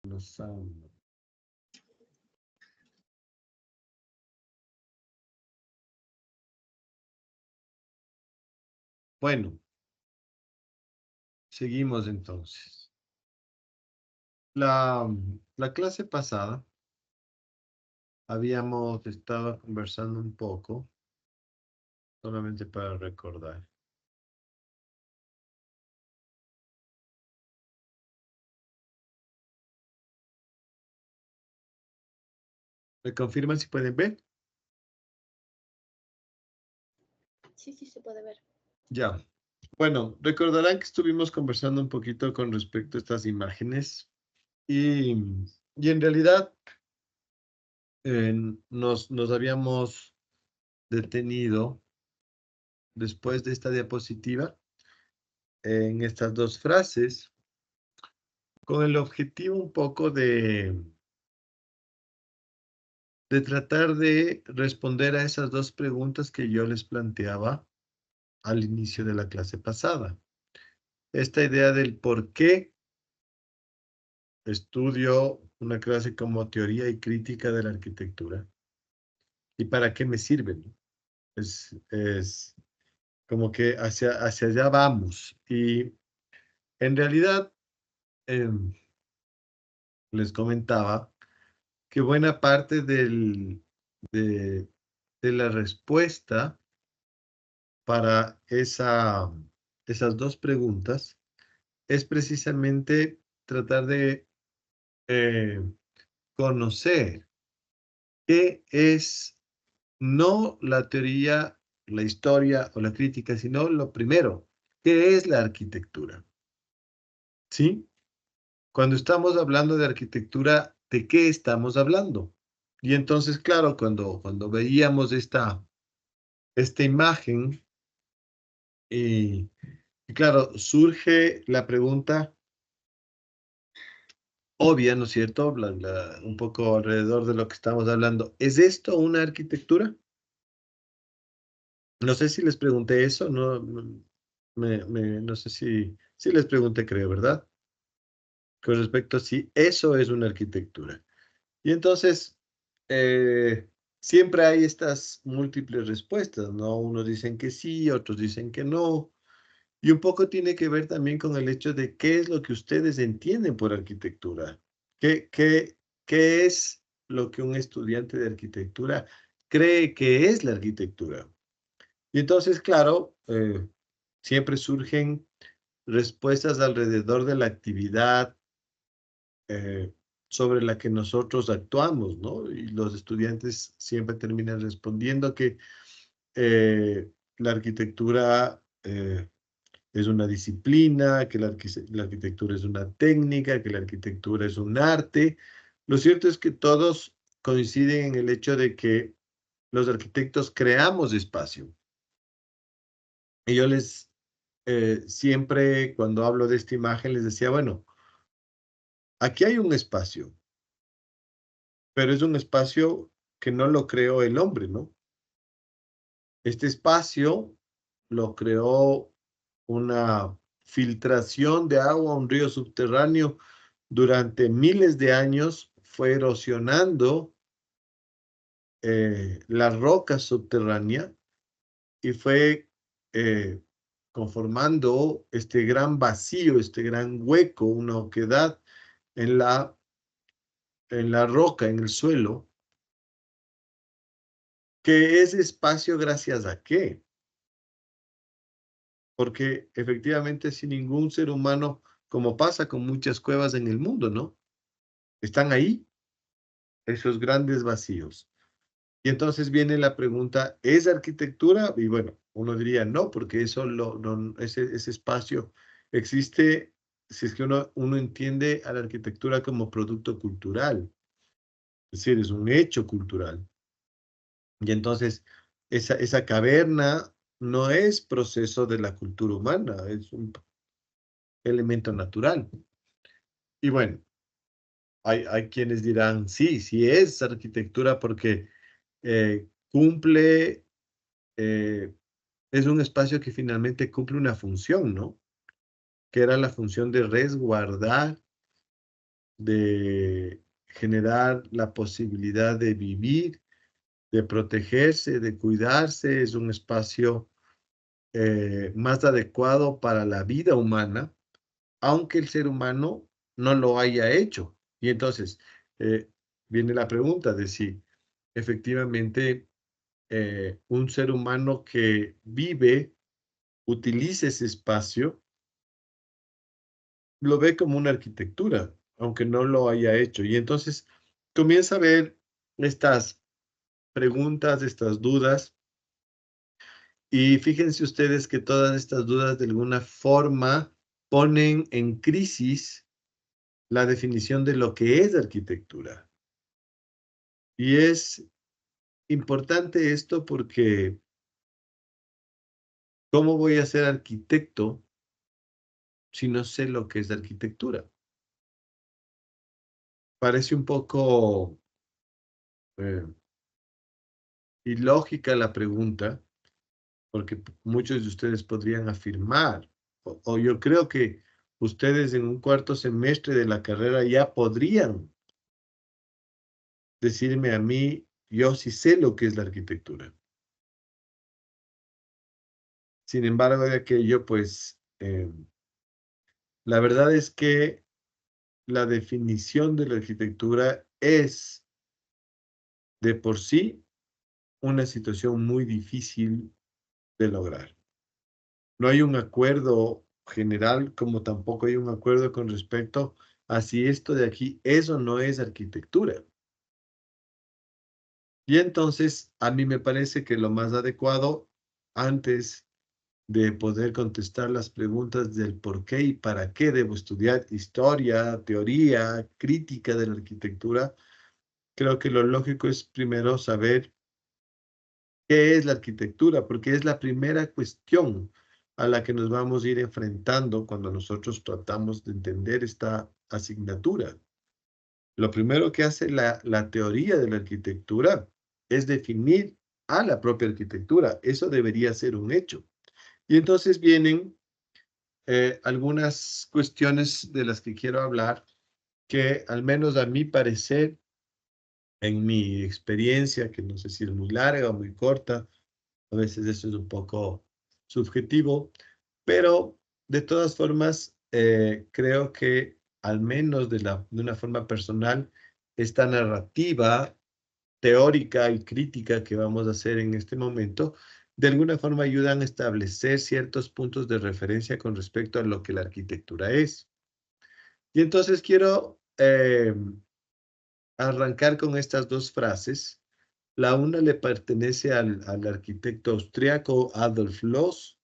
Lozano. Bueno, seguimos entonces. La clase pasada habíamos estado conversando un poco, solamente para recordar. ¿Me confirman si pueden ver? Sí, sí se puede ver. Ya. Bueno, recordarán que estuvimos conversando un poquito con respecto a estas imágenes y, y en realidad nos habíamos detenido después de esta diapositiva en estas dos frases con el objetivo un poco de tratar de responder a esas dos preguntas que yo les planteaba al inicio de la clase pasada. Esta idea del por qué estudio una clase como teoría y crítica de la arquitectura y para qué me sirve, ¿no? Es como que hacia allá vamos. Y en realidad, em, les comentaba que buena parte de la respuesta para esas dos preguntas es precisamente tratar de eh, conocer qué es no la teoría, la historia o la crítica, sino lo primero, ¿qué es la arquitectura? ¿Sí? Cuando estamos hablando de arquitectura, ¿de qué estamos hablando? Y entonces, claro, cuando veíamos esta imagen, y, y claro, surge la pregunta obvia, ¿no es cierto? Un poco alrededor de lo que estamos hablando. ¿Es esto una arquitectura? No sé si les pregunté eso, no sé si les pregunté, creo, ¿verdad? Con respecto a si eso es una arquitectura. Y entonces, siempre hay estas múltiples respuestas, ¿no? Unos dicen que sí, otros dicen que no. Y un poco tiene que ver también con el hecho de qué es lo que ustedes entienden por arquitectura. ¿Qué, qué, qué es lo que un estudiante de arquitectura cree que es la arquitectura? Y entonces, claro, siempre surgen respuestas alrededor de la actividad eh, sobre la que nosotros actuamos, ¿no? Y los estudiantes siempre terminan respondiendo que la arquitectura es una disciplina, que la arquitectura es una técnica, que la arquitectura es un arte. Lo cierto es que todos coinciden en el hecho de que los arquitectos creamos espacio. Y yo siempre cuando hablo de esta imagen les decía, bueno, aquí hay un espacio, pero es un espacio que no lo creó el hombre, ¿no? Este espacio lo creó una filtración de agua a un río subterráneo durante miles de años, fue erosionando la roca subterránea y fue eh, conformando este gran vacío, este gran hueco, una oquedad en la roca, en el suelo, que es espacio gracias a qué. Porque efectivamente sin ningún ser humano, como pasa con muchas cuevas en el mundo, ¿no? Están ahí, esos grandes vacíos. Y entonces viene la pregunta, ¿es arquitectura? Y bueno, uno diría no, porque ese espacio existe si es que uno entiende a la arquitectura como producto cultural, es decir, es un hecho cultural. Y entonces esa caverna no es proceso de la cultura humana, es un elemento natural. Y bueno, hay quienes dirán, sí, sí es arquitectura porque cumple, eh, es un espacio que finalmente cumple una función, ¿no? Que era la función de resguardar de generar la posibilidad de vivir, de protegerse, de cuidarse, es un espacio más adecuado para la vida humana, aunque el ser humano no lo haya hecho. Y entonces eh, viene la pregunta de si efectivamente un ser humano que vive, utiliza ese espacio, lo ve como una arquitectura, aunque no lo haya hecho. Y entonces comienza a ver estas preguntas, estas dudas, y fíjense ustedes que todas estas dudas de alguna forma ponen en crisis la definición de lo que es arquitectura. Y es importante esto porque ¿cómo voy a ser arquitecto si no sé lo que es arquitectura? Parece un poco eh, ilógica la pregunta, porque muchos de ustedes podrían afirmar, o yo creo que ustedes en un cuarto semestre de la carrera ya podrían decirme a mí, yo sí sé lo que es la arquitectura. Sin embargo, de aquello, pues, la verdad es que la definición de la arquitectura es de por sí una situación muy difícil de lograr. No hay un acuerdo general, como tampoco hay un acuerdo con respecto a si esto de aquí es o no es arquitectura. Y entonces, a mí me parece que lo más adecuado, antes de poder contestar las preguntas del por qué y para qué debo estudiar historia, teoría, crítica de la arquitectura, creo que lo lógico es primero saber qué es la arquitectura, porque es la primera cuestión a la que nos vamos a ir enfrentando cuando nosotros tratamos de entender esta asignatura. Lo primero que hace la teoría de la arquitectura es definir a la propia arquitectura. Eso debería ser un hecho. Y entonces vienen algunas cuestiones de las que quiero hablar que al menos a mi parecer, en mi experiencia, que no sé si es muy larga o muy corta, a veces eso es un poco subjetivo, pero de todas formas creo que al menos de una forma personal, esta narrativa teórica y crítica que vamos a hacer en este momento, de alguna forma ayudan a establecer ciertos puntos de referencia con respecto a lo que la arquitectura es. Y entonces quiero arrancar con estas dos frases. La una le pertenece al arquitecto austriaco Adolf Loos,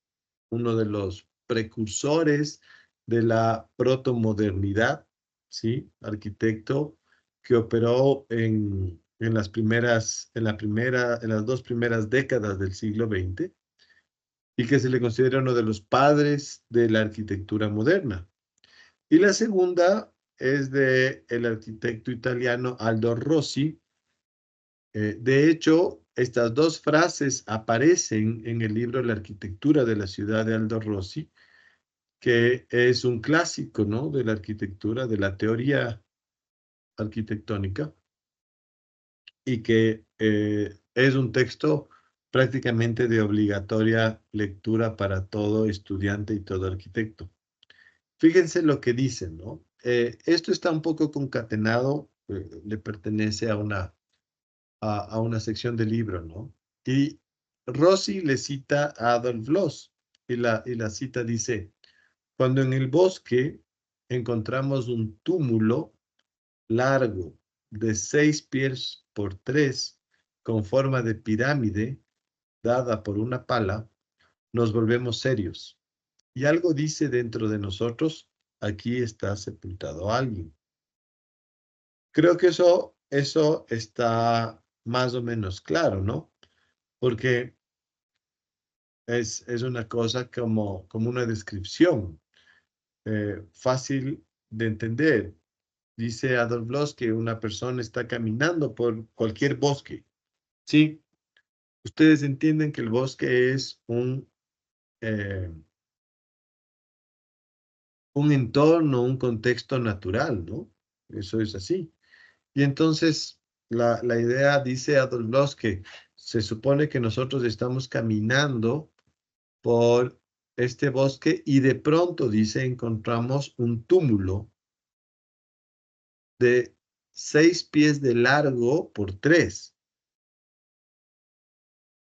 uno de los precursores de la protomodernidad, ¿sí? Arquitecto que operó en las dos primeras décadas del siglo XX y que se le considera uno de los padres de la arquitectura moderna. Y la segunda es de el arquitecto italiano Aldo Rossi. De hecho, estas dos frases aparecen en el libro La arquitectura de la ciudad de Aldo Rossi, que es un clásico, ¿no? De la arquitectura, de la teoría arquitectónica, y que es un texto prácticamente de obligatoria lectura para todo estudiante y todo arquitecto. Fíjense lo que dicen, ¿no? Esto está un poco concatenado, le pertenece a una sección del libro, ¿no? Y Rossi le cita a Adolf Loos, y la cita dice, cuando en el bosque encontramos un túmulo largo de 6 pies por 3, con forma de pirámide, dada por una pala, nos volvemos serios. Y algo dice dentro de nosotros, aquí está sepultado alguien. Creo que eso está más o menos claro, ¿no? Porque es una cosa como una descripción fácil de entender. Dice Adolf Loos que una persona está caminando por cualquier bosque. Sí, ustedes entienden que el bosque es un entorno, un contexto natural, ¿no? Eso es así. Y entonces la idea, dice Adolf Loss, que se supone que nosotros estamos caminando por este bosque y de pronto, dice, encontramos un túmulo de 6 pies de largo por 3,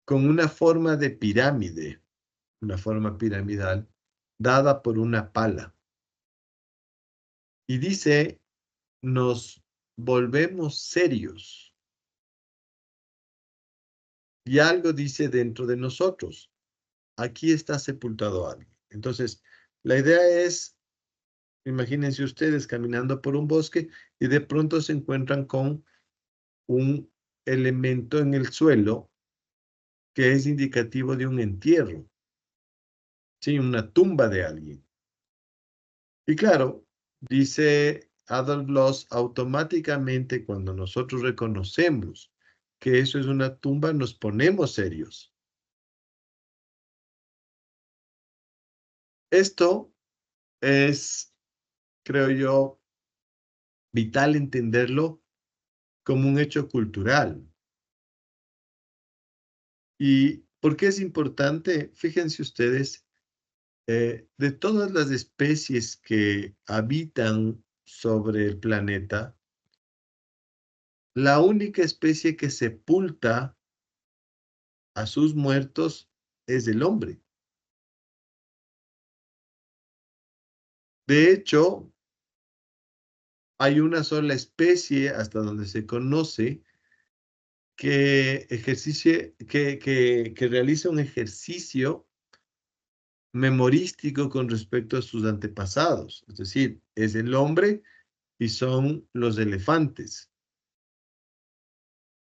con una forma de pirámide, una forma piramidal, dada por una pala. Y dice, nos volvemos serios. Y algo dice dentro de nosotros. Aquí está sepultado alguien. Entonces, la idea es, imagínense ustedes caminando por un bosque y de pronto se encuentran con un elemento en el suelo que es indicativo de un entierro, ¿sí? Una tumba de alguien. Y claro, dice Adolf Loss, automáticamente cuando nosotros reconocemos que eso es una tumba, nos ponemos serios. Esto es, creo yo, vital entenderlo como un hecho cultural. ¿Y por qué es importante? Fíjense ustedes, de todas las especies que habitan sobre el planeta, la única especie que sepulta a sus muertos es el hombre. De hecho, hay una sola especie, hasta donde se conoce, que realiza un ejercicio memorístico con respecto a sus antepasados. Es decir, es el hombre y son los elefantes.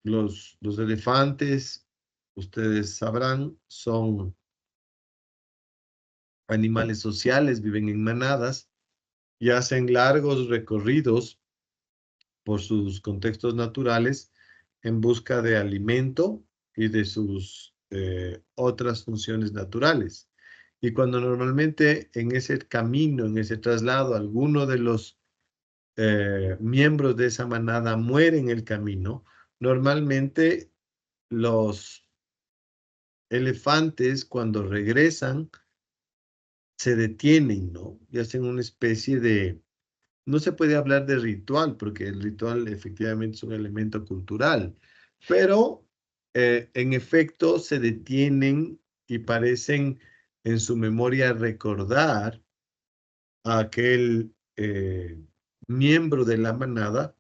Los elefantes, ustedes sabrán, son animales sociales, viven en manadas y hacen largos recorridos por sus contextos naturales en busca de alimento y de sus otras funciones naturales. Y cuando normalmente en ese camino, en ese traslado, alguno de los miembros de esa manada muere en el camino, normalmente los elefantes cuando regresan se detienen, ¿no? Y hacen una especie de, no se puede hablar de ritual, porque el ritual efectivamente es un elemento cultural, pero en efecto se detienen y parecen en su memoria recordar a aquel miembro de la manada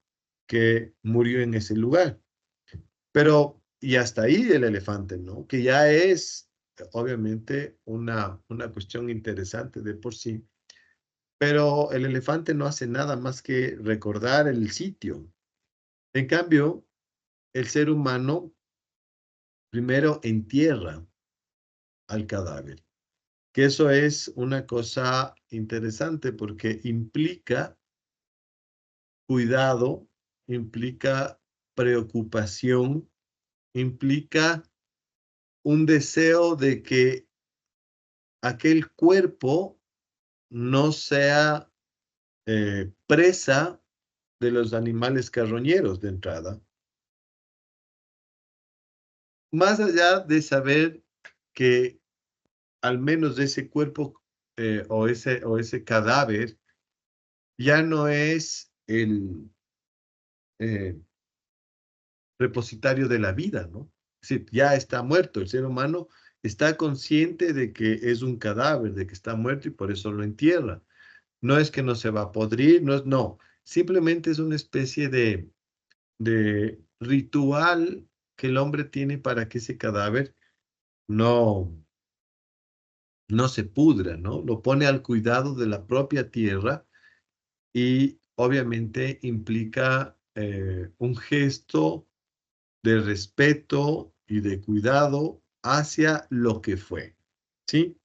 que murió en ese lugar. Pero, y hasta ahí el elefante, ¿no? Que ya es, obviamente, una cuestión interesante de por sí. Pero el elefante no hace nada más que recordar el sitio. En cambio, el ser humano primero entierra al cadáver, que eso es una cosa interesante porque implica cuidado, implica preocupación, implica un deseo de que aquel cuerpo no sea presa de los animales carroñeros de entrada, más allá de saber que al menos ese cuerpo o ese cadáver ya no es el eh, repositorio de la vida, ¿no? Es decir, ya está muerto. El ser humano está consciente de que es un cadáver, de que está muerto y por eso lo entierra. No es que no se va a podrir, no. Simplemente es una especie de ritual que el hombre tiene para que ese cadáver no, no se pudra, ¿no? Lo pone al cuidado de la propia tierra y obviamente implica un gesto de respeto y de cuidado hacia lo que fue, ¿sí?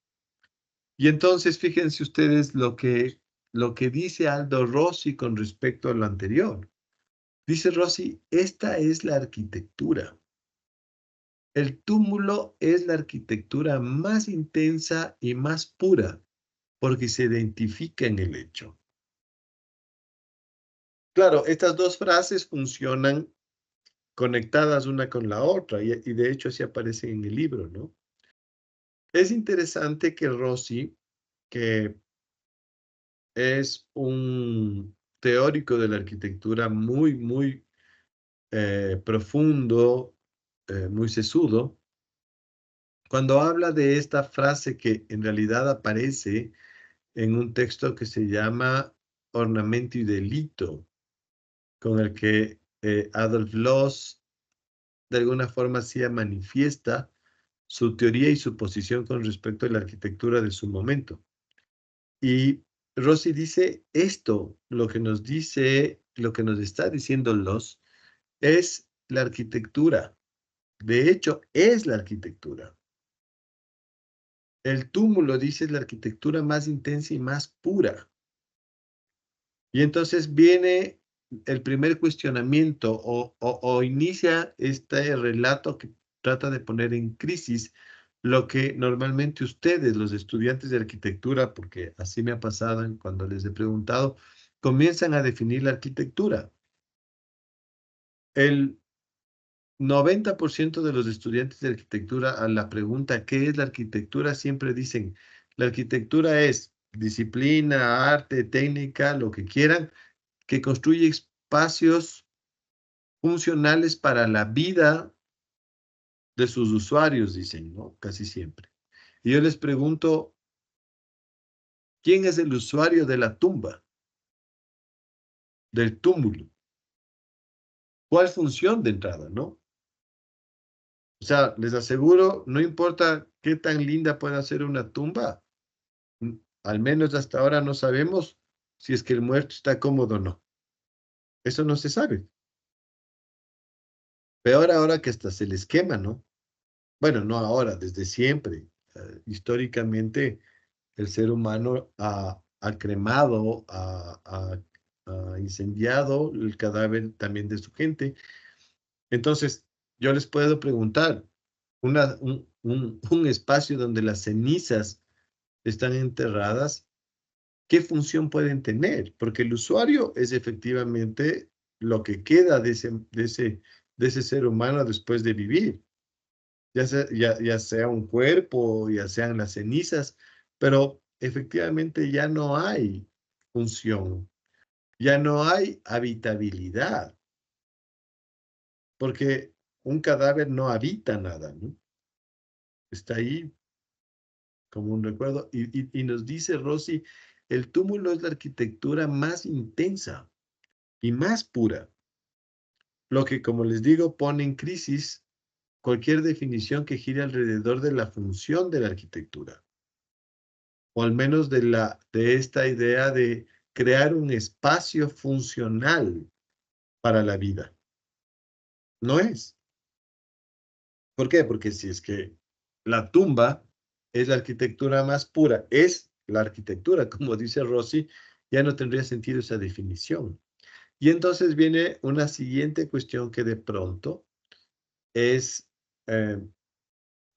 Y entonces fíjense ustedes lo que dice Aldo Rossi con respecto a lo anterior. Dice Rossi, esta es la arquitectura. El túmulo es la arquitectura más intensa y más pura porque se identifica en el hecho. Claro, estas dos frases funcionan conectadas una con la otra, y de hecho así aparece en el libro, ¿no? Es interesante que Rossi, que es un teórico de la arquitectura muy profundo, muy sesudo, cuando habla de esta frase que en realidad aparece en un texto que se llama Ornamento y Delito, con el que Adolf Loos de alguna forma sí manifiesta su teoría y su posición con respecto a la arquitectura de su momento. Y Rossi dice esto, lo que nos dice, lo que nos está diciendo Loos, es la arquitectura. De hecho, es la arquitectura. El túmulo, dice, es la arquitectura más intensa y más pura. Y entonces viene el primer cuestionamiento o inicia este relato que trata de poner en crisis lo que normalmente ustedes, los estudiantes de arquitectura, porque así me ha pasado cuando les he preguntado, comienzan a definir la arquitectura. El 90% de los estudiantes de arquitectura a la pregunta ¿qué es la arquitectura? Siempre dicen, la arquitectura es disciplina, arte, técnica, lo que quieran, que construye espacios funcionales para la vida de sus usuarios, dicen, ¿no? Casi siempre. Y yo les pregunto, ¿quién es el usuario de la tumba, del túmulo? ¿Cuál función de entrada, no? O sea, les aseguro, no importa qué tan linda pueda ser una tumba, al menos hasta ahora no sabemos si es que el muerto está cómodo o no. Eso no se sabe. Peor ahora que hasta se les quema, ¿no? Bueno, no ahora, desde siempre. Históricamente, el ser humano ha cremado, ha incendiado el cadáver también de su gente. Entonces, yo les puedo preguntar, un espacio donde las cenizas están enterradas, ¿qué función pueden tener? Porque el usuario es efectivamente lo que queda de ese ser humano después de vivir, ya sea un cuerpo, ya sean las cenizas, pero efectivamente ya no hay función, ya no hay habitabilidad, porque un cadáver no habita nada, ¿no? Está ahí como un recuerdo. Y nos dice Rossi, el túmulo es la arquitectura más intensa y más pura, lo que, como les digo, pone en crisis cualquier definición que gire alrededor de la función de la arquitectura, o al menos de esta idea de crear un espacio funcional para la vida. No es. ¿Por qué? Porque si es que la tumba es la arquitectura más pura, es la arquitectura, como dice Rossi, ya no tendría sentido esa definición. Y entonces viene una siguiente cuestión que de pronto es eh,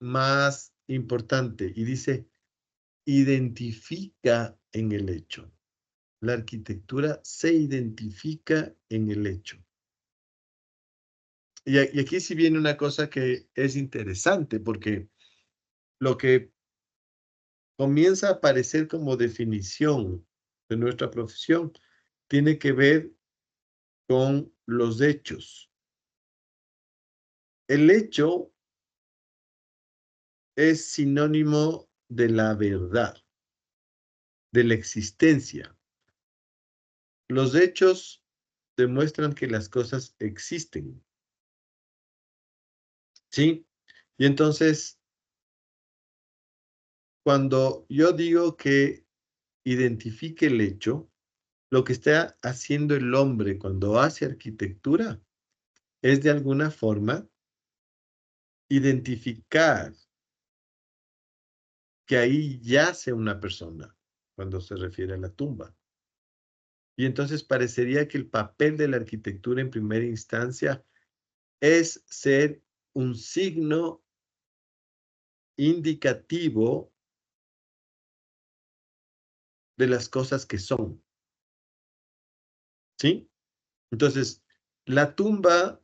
más importante y dice, identifica en el hecho. La arquitectura se identifica en el hecho. Y aquí sí viene una cosa que es interesante, porque lo que comienza a aparecer como definición de nuestra profesión tiene que ver con los hechos. El hecho es sinónimo de la verdad, de la existencia. Los hechos demuestran que las cosas existen, ¿sí? Y entonces, cuando yo digo que identifique el hecho, lo que está haciendo el hombre cuando hace arquitectura es de alguna forma identificar que ahí yace una persona cuando se refiere a la tumba. Y entonces parecería que el papel de la arquitectura en primera instancia es ser un signo indicativo de las cosas que son, ¿sí? Entonces, la tumba,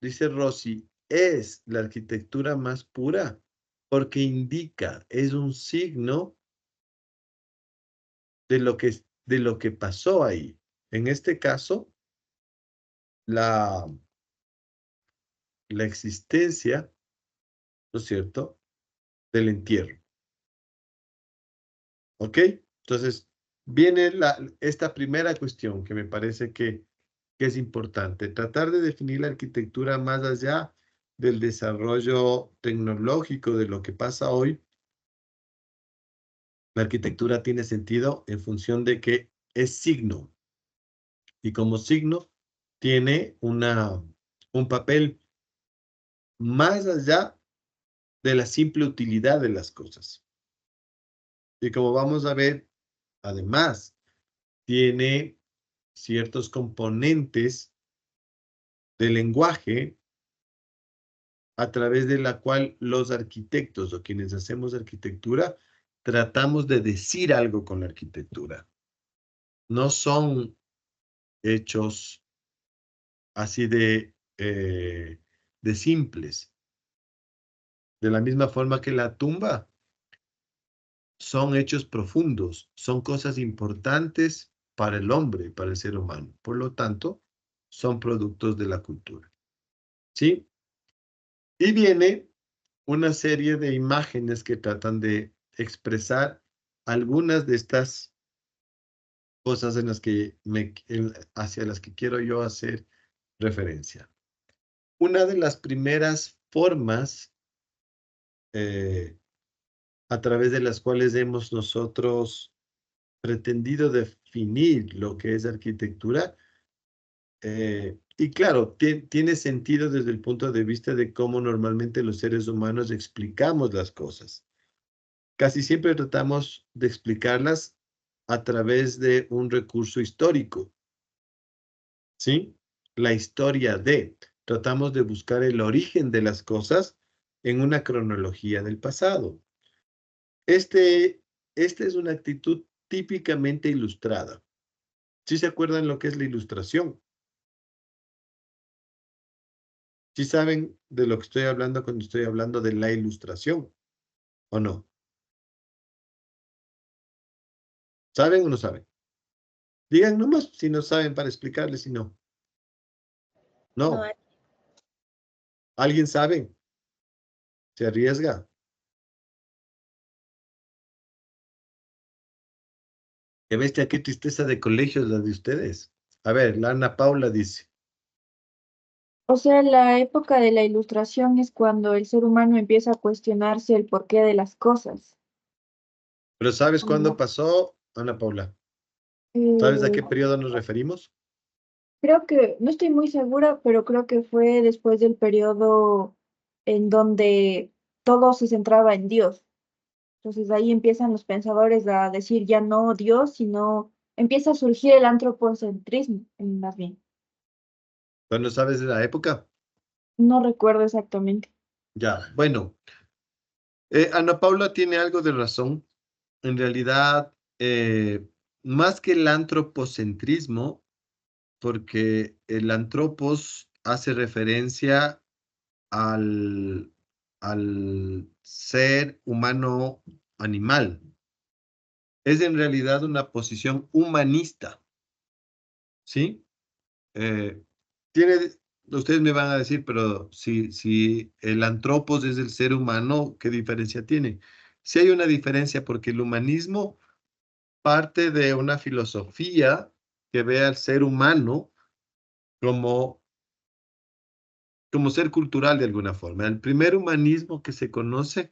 dice Rossi, es la arquitectura más pura porque indica, es un signo de lo que pasó ahí. En este caso, la, la existencia, ¿no es cierto?, del entierro. ¿Ok? Entonces, viene esta primera cuestión que me parece que es importante. Tratar de definir la arquitectura más allá del desarrollo tecnológico de lo que pasa hoy. La arquitectura tiene sentido en función de que es signo y como signo tiene un papel más allá de la simple utilidad de las cosas. Y como vamos a ver, además, tiene ciertos componentes de lenguaje a través de la cual los arquitectos o quienes hacemos arquitectura tratamos de decir algo con la arquitectura. No son hechos así de simples. De la misma forma que la tumba, son hechos profundos, son cosas importantes para el hombre, para el ser humano. Por lo tanto, son productos de la cultura. ¿Sí? Y viene una serie de imágenes que tratan de expresar algunas de estas cosas en las que hacia las que quiero yo hacer referencia. Una de las primeras formas a través de las cuales hemos nosotros pretendido definir lo que es arquitectura, y claro, tiene sentido desde el punto de vista de cómo normalmente los seres humanos explicamos las cosas. Casi siempre tratamos de explicarlas a través de un recurso histórico, ¿sí? La historia de. Tratamos de buscar el origen de las cosas en una cronología del pasado. Esta es una actitud típicamente ilustrada. ¿Sí se acuerdan lo que es la ilustración? ¿Sí saben de lo que estoy hablando cuando estoy hablando de la ilustración? ¿O no? ¿Saben o no saben? Digan nomás si no saben para explicarles si no. No, No. ¿Alguien sabe? ¿Se arriesga? Qué bestia, qué tristeza de colegios la de ustedes. A ver, la Ana Paula dice. O sea, la época de la ilustración es cuando el ser humano empieza a cuestionarse el porqué de las cosas. ¿Pero sabes cuándo Como, pasó, Ana Paula? ¿Sabes a eh, qué periodo nos referimos? creo que, no estoy muy segura, pero creo que fue después del periodo en donde todo se centraba en Dios. Entonces ahí empiezan los pensadores a decir ya no Dios, sino empieza a surgir el antropocentrismo, más bien. ¿Cuándo sabes de la época? No recuerdo exactamente. Ya, bueno. Ana Paula tiene algo de razón. En realidad, más que el antropocentrismo, porque el antropos hace referencia al, al ser humano animal. Es en realidad una posición humanista, ¿sí? Eh, tiene, ustedes me van a decir, pero si el antropos es el ser humano, ¿qué diferencia tiene? Sí hay una diferencia porque el humanismo parte de una filosofía que ve al ser humano como, como ser cultural de alguna forma. El primer humanismo que se conoce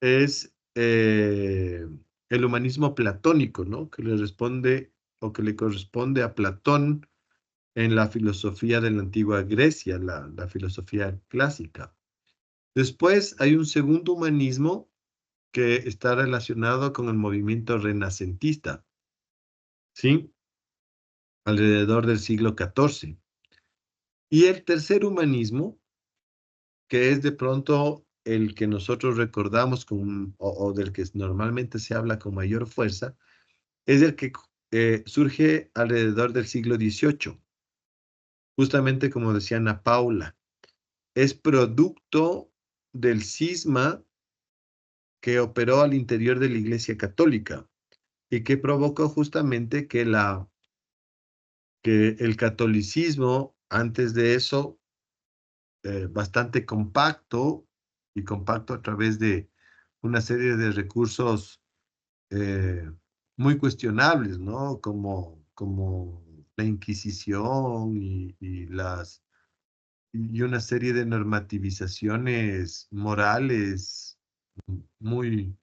es el humanismo platónico, ¿no? Que le responde o que le corresponde a Platón en la filosofía de la antigua Grecia, la filosofía clásica. Después hay un segundo humanismo que está relacionado con el movimiento renacentista, ¿sí? Alrededor del siglo XIV. Y el tercer humanismo, que es de pronto el que nosotros recordamos o del que normalmente se habla con mayor fuerza, es el que surge alrededor del siglo XVIII. justamente como decía Ana Paula, es producto del cisma que operó al interior de la Iglesia Católica y que provocó justamente que el catolicismo, antes de eso, bastante compacto, y compacto a través de una serie de recursos eh, muy cuestionables, ¿no? Como la Inquisición y una serie de normativizaciones morales muy,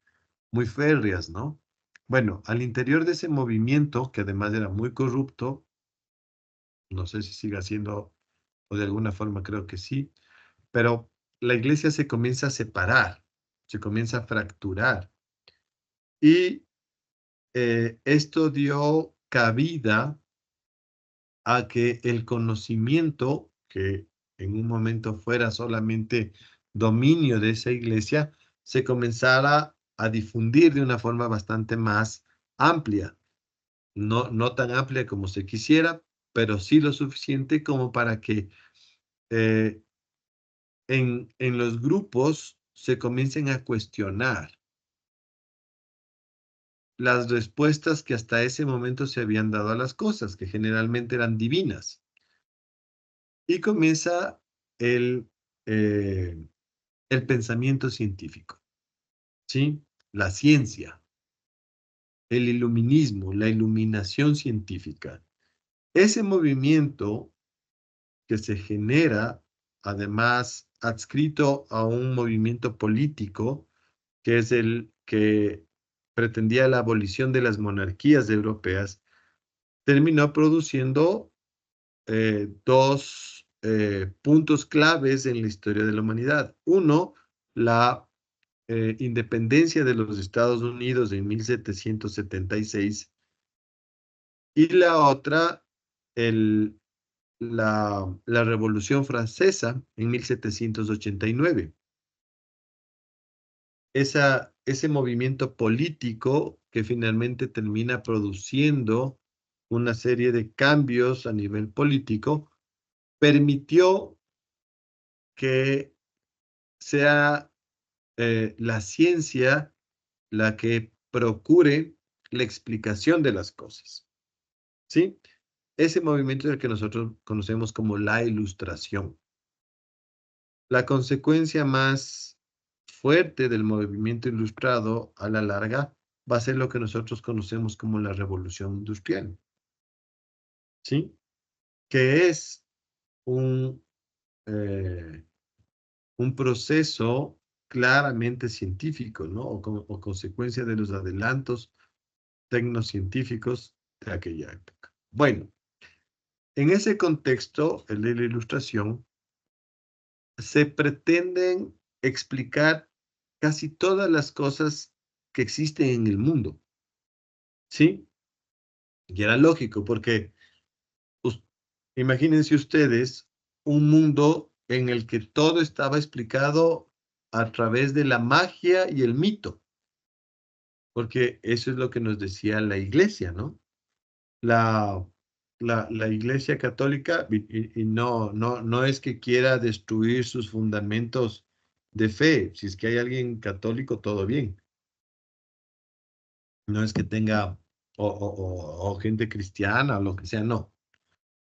muy férreas, ¿no? Bueno, al interior de ese movimiento, que además era muy corrupto, no sé si sigue siendo, o de alguna forma creo que sí, pero la iglesia se comienza a separar, se comienza a fracturar. Y esto dio cabida a que el conocimiento, que en un momento fuera solamente dominio de esa iglesia, se comenzara a difundir de una forma bastante más amplia. No tan amplia como se quisiera, pero sí lo suficiente como para que eh, en los grupos se comiencen a cuestionar las respuestas que hasta ese momento se habían dado a las cosas, que generalmente eran divinas. Y comienza el, eh, el pensamiento científico, ¿sí? La ciencia, el iluminismo, la iluminación científica. Ese movimiento que se genera, además adscrito a un movimiento político, que es el que pretendía la abolición de las monarquías europeas, terminó produciendo dos puntos claves en la historia de la humanidad. Uno, la independencia de los Estados Unidos en 1776 y la otra, el, la Revolución Francesa en 1789. Ese movimiento político que finalmente termina produciendo una serie de cambios a nivel político, permitió que sea la ciencia la que procure la explicación de las cosas, ¿sí? Ese movimiento es el que nosotros conocemos como la ilustración. La consecuencia más fuerte del movimiento ilustrado a la larga va a ser lo que nosotros conocemos como la revolución industrial, ¿sí? Que es un, eh, un proceso claramente científico, ¿no? O consecuencia de los adelantos tecnocientíficos de aquella época. Bueno, en ese contexto, el de la ilustración, se pretenden explicar casi todas las cosas que existen en el mundo, ¿sí? Y era lógico, porque us- imagínense ustedes un mundo en el que todo estaba explicado a través de la magia y el mito, porque eso es lo que nos decía la iglesia, ¿no? La, la iglesia católica, y no es que quiera destruir sus fundamentos de fe. Si es que hay alguien católico, todo bien. No es que tenga o gente cristiana o lo que sea, no.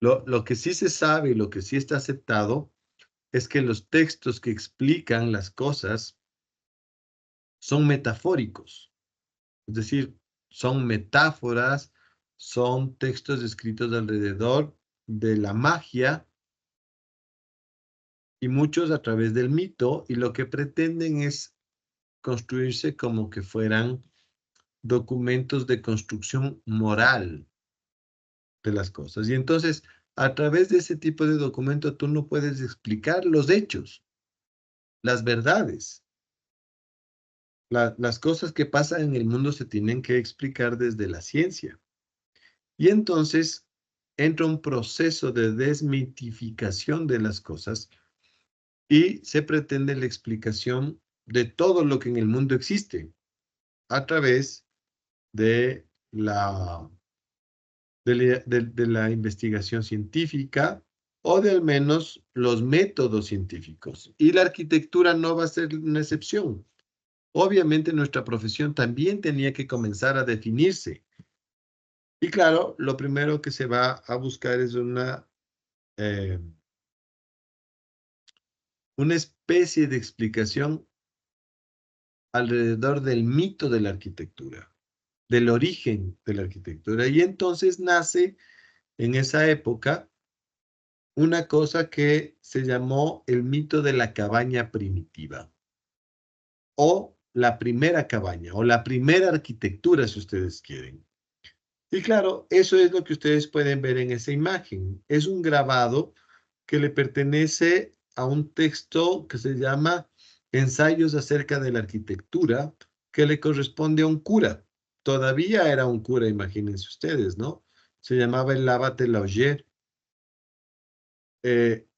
Lo que sí se sabe y lo que sí está aceptado es que los textos que explican las cosas son metafóricos, es decir, son metáforas, son textos escritos alrededor de la magia y muchos a través del mito, y lo que pretenden es construirse como que fueran documentos de construcción moral de las cosas. Y entonces, a través de ese tipo de documento, tú no puedes explicar los hechos, las verdades. Las cosas que pasan en el mundo se tienen que explicar desde la ciencia. Y entonces entra un proceso de desmitificación de las cosas y se pretende la explicación de todo lo que en el mundo existe a través de la, de la investigación científica o de al menos los métodos científicos. Y la arquitectura no va a ser una excepción. Obviamente nuestra profesión también tenía que comenzar a definirse. Y claro, lo primero que se va a buscar es eh, una especie de explicación alrededor del mito de la arquitectura, del origen de la arquitectura. Y entonces nace en esa época una cosa que se llamó el mito de la cabaña primitiva, o la primera cabaña, o la primera arquitectura, si ustedes quieren. Y claro, eso es lo que ustedes pueden ver en esa imagen. Es un grabado que le pertenece a un texto que se llama Ensayos acerca de la arquitectura, que le corresponde a un cura. Todavía era un cura, imagínense ustedes, ¿no? Se llamaba el Abate Laugier. Eh,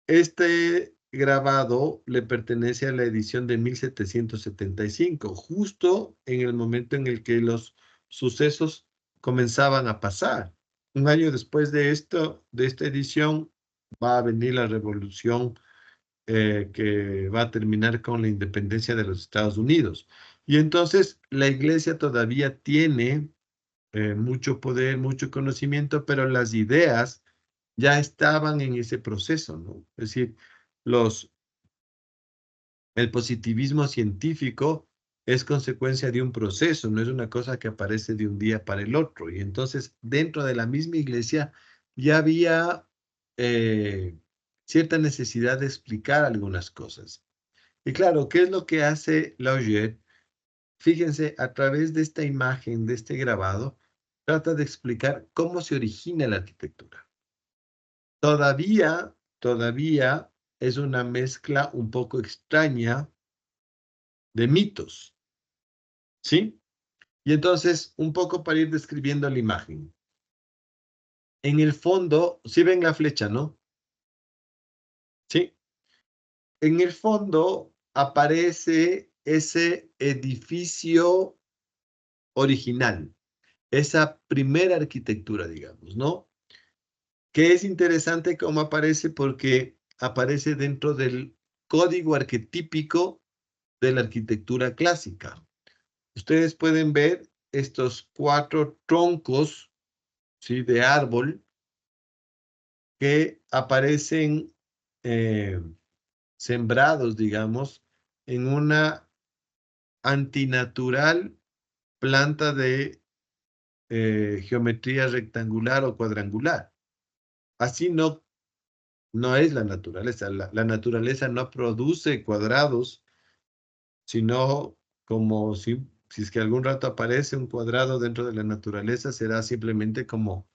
Este grabado le pertenece a la edición de 1775, justo en el momento en el que los sucesos comenzaban a pasar. Un año después de esto, de esta edición, va a venir la revolución que va a terminar con la independencia de los Estados Unidos. Y entonces la iglesia todavía tiene mucho poder, mucho conocimiento, pero las ideas ya estaban en ese proceso, ¿no? Es decir, los, el positivismo científico es consecuencia de un proceso, no es una cosa que aparece de un día para el otro. Y entonces, dentro de la misma iglesia ya había eh, cierta necesidad de explicar algunas cosas. Y claro, ¿qué es lo que hace Laugier? Fíjense, a través de esta imagen, de este grabado, trata de explicar cómo se origina la arquitectura. Todavía es una mezcla un poco extraña de mitos, ¿sí? Y entonces, un poco para ir describiendo la imagen. En el fondo, si ven la flecha, ¿no? Sí. En el fondo aparece ese edificio original, esa primera arquitectura, digamos, ¿no? Que es interesante cómo aparece porque aparece dentro del código arquetípico de la arquitectura clásica. Ustedes pueden ver estos 4 troncos, ¿sí?, de árbol que aparecen eh, sembrados, digamos, en una antinatural planta de geometría rectangular o cuadrangular. Así no es la naturaleza. La naturaleza no produce cuadrados, sino como si es que algún rato aparece un cuadrado dentro de la naturaleza, será simplemente como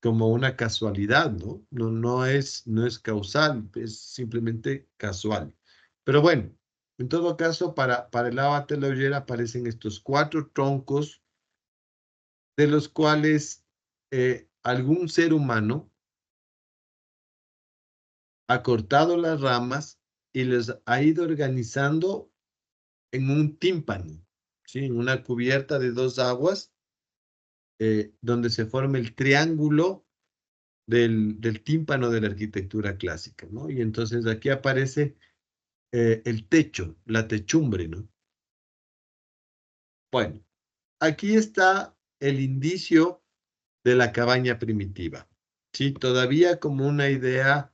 una casualidad, ¿no? No es causal, es simplemente casual. Pero bueno, en todo caso, para el Abate Laugier aparecen estos 4 troncos, de los cuales algún ser humano ha cortado las ramas y les ha ido organizando en un tímpano, ¿sí? En una cubierta de 2 aguas, donde se forma el triángulo del tímpano de la arquitectura clásica, ¿no? Y entonces aquí aparece el techo, la techumbre, ¿no? Bueno, aquí está el indicio de la cabaña primitiva, ¿sí? Todavía como una idea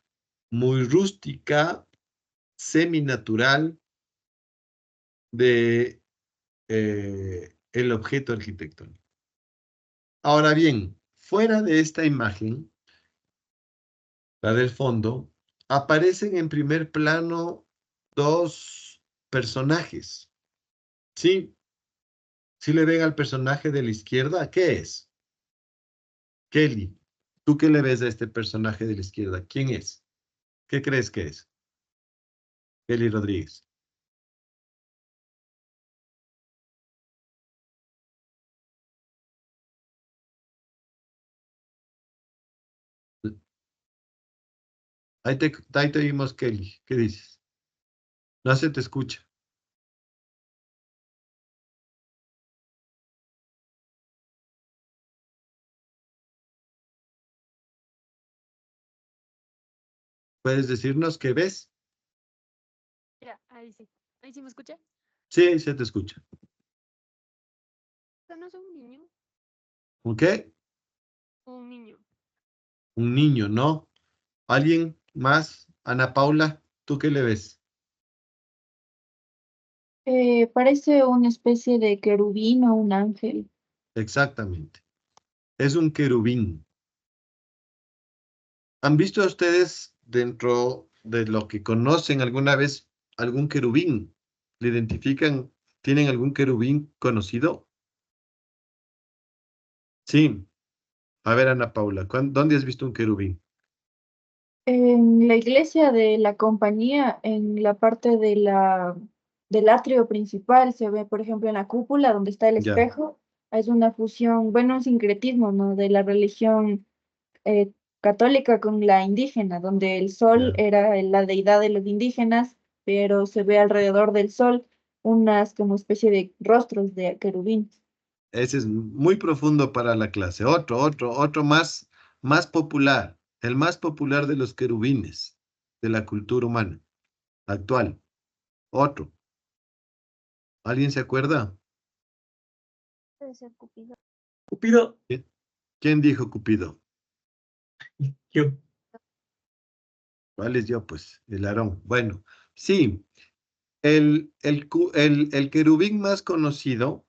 muy rústica, seminatural de el objeto arquitectónico. Ahora bien, fuera de esta imagen, la del fondo, aparecen en primer plano 2 personajes. ¿Sí? ¿Sí le ven al personaje de la izquierda? ¿Qué es? Kelly. ¿Tú qué le ves a este personaje de la izquierda? ¿Quién es? ¿Qué crees que es? Kelly Rodríguez. Ahí te vimos, Kelly. ¿Qué dices? No se te escucha. ¿Puedes decirnos qué ves? Ya, ahí sí. ¿Ahí sí me escucha? Sí, se te escucha. ¿Esto no es un niño? ¿Un qué? Un niño. Un niño, ¿no? ¿Alguien más? Ana Paula, ¿tú qué le ves? Parece una especie de querubín o un ángel. Exactamente. Es un querubín. ¿Han visto ustedes dentro de lo que conocen alguna vez algún querubín? ¿Le identifican? ¿Tienen algún querubín conocido? Sí. A ver, Ana Paula, ¿dónde has visto un querubín? En la iglesia de la compañía, en la parte de del atrio principal, se ve, por ejemplo, en la cúpula donde está el Ya, espejo, es una fusión, bueno, un sincretismo, ¿no? De la religión eh, católica con la indígena, donde el sol ya. era la deidad de los indígenas, pero se ve alrededor del sol unas como especie de rostros de querubín. Ese es muy profundo para la clase. Otro más popular. El más popular de los querubines de la cultura humana actual. Otro. ¿Alguien se acuerda? Puede ser Cupido. Cupido, ¿Quién dijo Cupido? yo, ¿Cuál es yo? Pues el Aarón. Bueno, sí, el querubín más conocido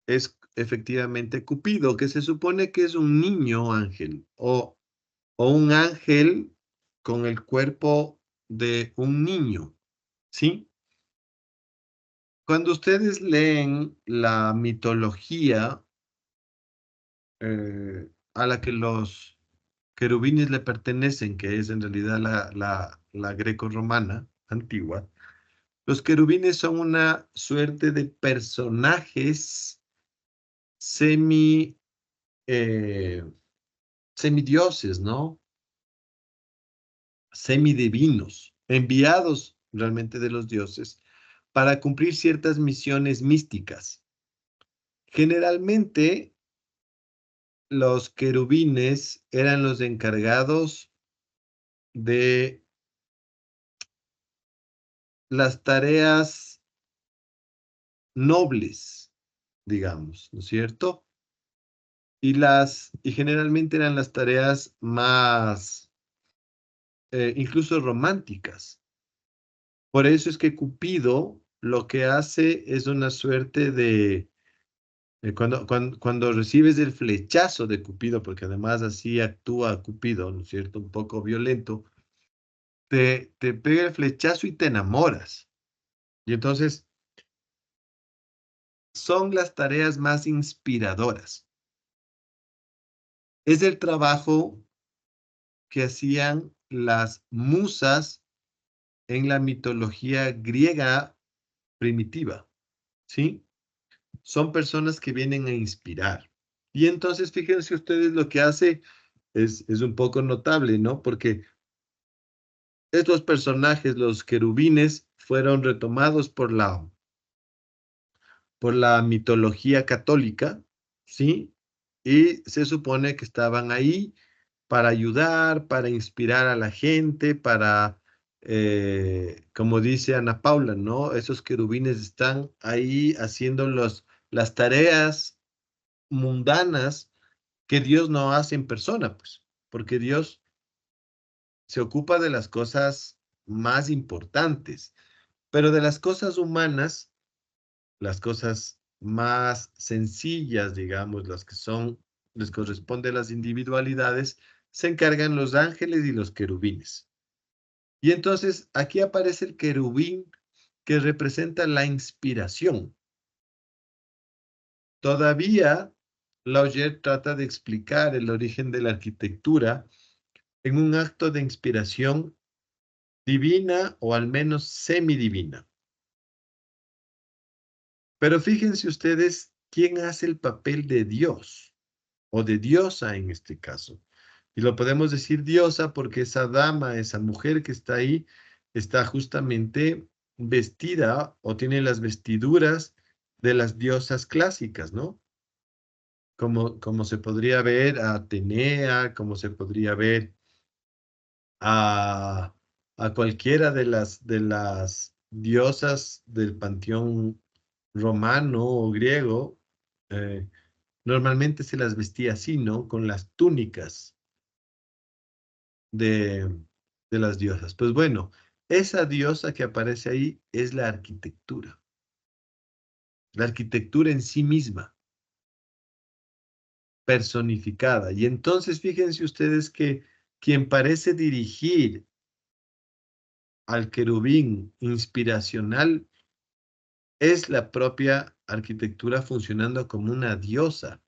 es efectivamente Cupido, que se supone que es un niño ángel o un ángel con el cuerpo de un niño, ¿sí? Cuando ustedes leen la mitología a la que los querubines le pertenecen, que es en realidad la greco-romana antigua, los querubines son una suerte de personajes semi, eh, semidioses, ¿no? Semidivinos, enviados realmente de los dioses para cumplir ciertas misiones místicas. Generalmente, los querubines eran los encargados de las tareas nobles, digamos, ¿no es cierto? Y generalmente eran las tareas más, incluso románticas. Por eso es que Cupido lo que hace es una suerte de, cuando recibes el flechazo de Cupido, porque además así actúa Cupido, ¿no es cierto? Un poco violento, te pega el flechazo y te enamoras. Y entonces son las tareas más inspiradoras. Es el trabajo que hacían las musas en la mitología griega primitiva, ¿sí? Son personas que vienen a inspirar. Y entonces fíjense ustedes lo que hace es un poco notable, ¿no? Porque estos personajes, los querubines, fueron retomados por la mitología católica, ¿sí? Y se supone que estaban ahí para ayudar, para inspirar a la gente, para, como dice Ana Paula, ¿no? Esos querubines están ahí haciendo las tareas mundanas que Dios no hace en persona, pues, porque Dios se ocupa de las cosas más importantes, pero de las cosas humanas, las cosas más sencillas, digamos, las que son, les corresponde a las individualidades, se encargan los ángeles y los querubines. Y entonces aquí aparece el querubín que representa la inspiración. Todavía Laugier trata de explicar el origen de la arquitectura en un acto de inspiración divina o al menos semidivina. Pero fíjense ustedes quién hace el papel de Dios o de diosa en este caso. Y lo podemos decir diosa porque esa dama, esa mujer que está ahí, está justamente vestida o tiene las vestiduras de las diosas clásicas, ¿no? Como se podría ver a Atenea, como se podría ver a, a cualquiera de las diosas del panteón romano o griego, eh, normalmente se las vestía así, ¿no? Con las túnicas de, de las diosas. Pues bueno, esa diosa que aparece ahí es la arquitectura en sí misma, personificada. Y entonces fíjense ustedes que quien parece dirigir al querubín inspiracional es la propia arquitectura funcionando como una diosa.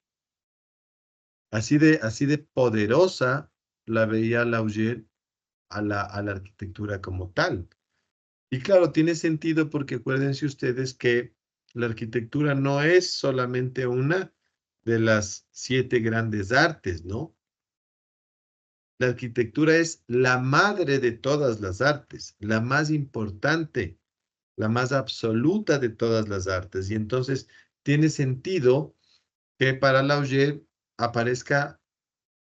Así de poderosa la veía Laugier a la arquitectura como tal. Y claro, tiene sentido porque acuérdense ustedes que la arquitectura no es solamente una de las 7 grandes artes, ¿no? La arquitectura es la madre de todas las artes, la más importante, la más absoluta de todas las artes. Y entonces tiene sentido que para Laugier aparezca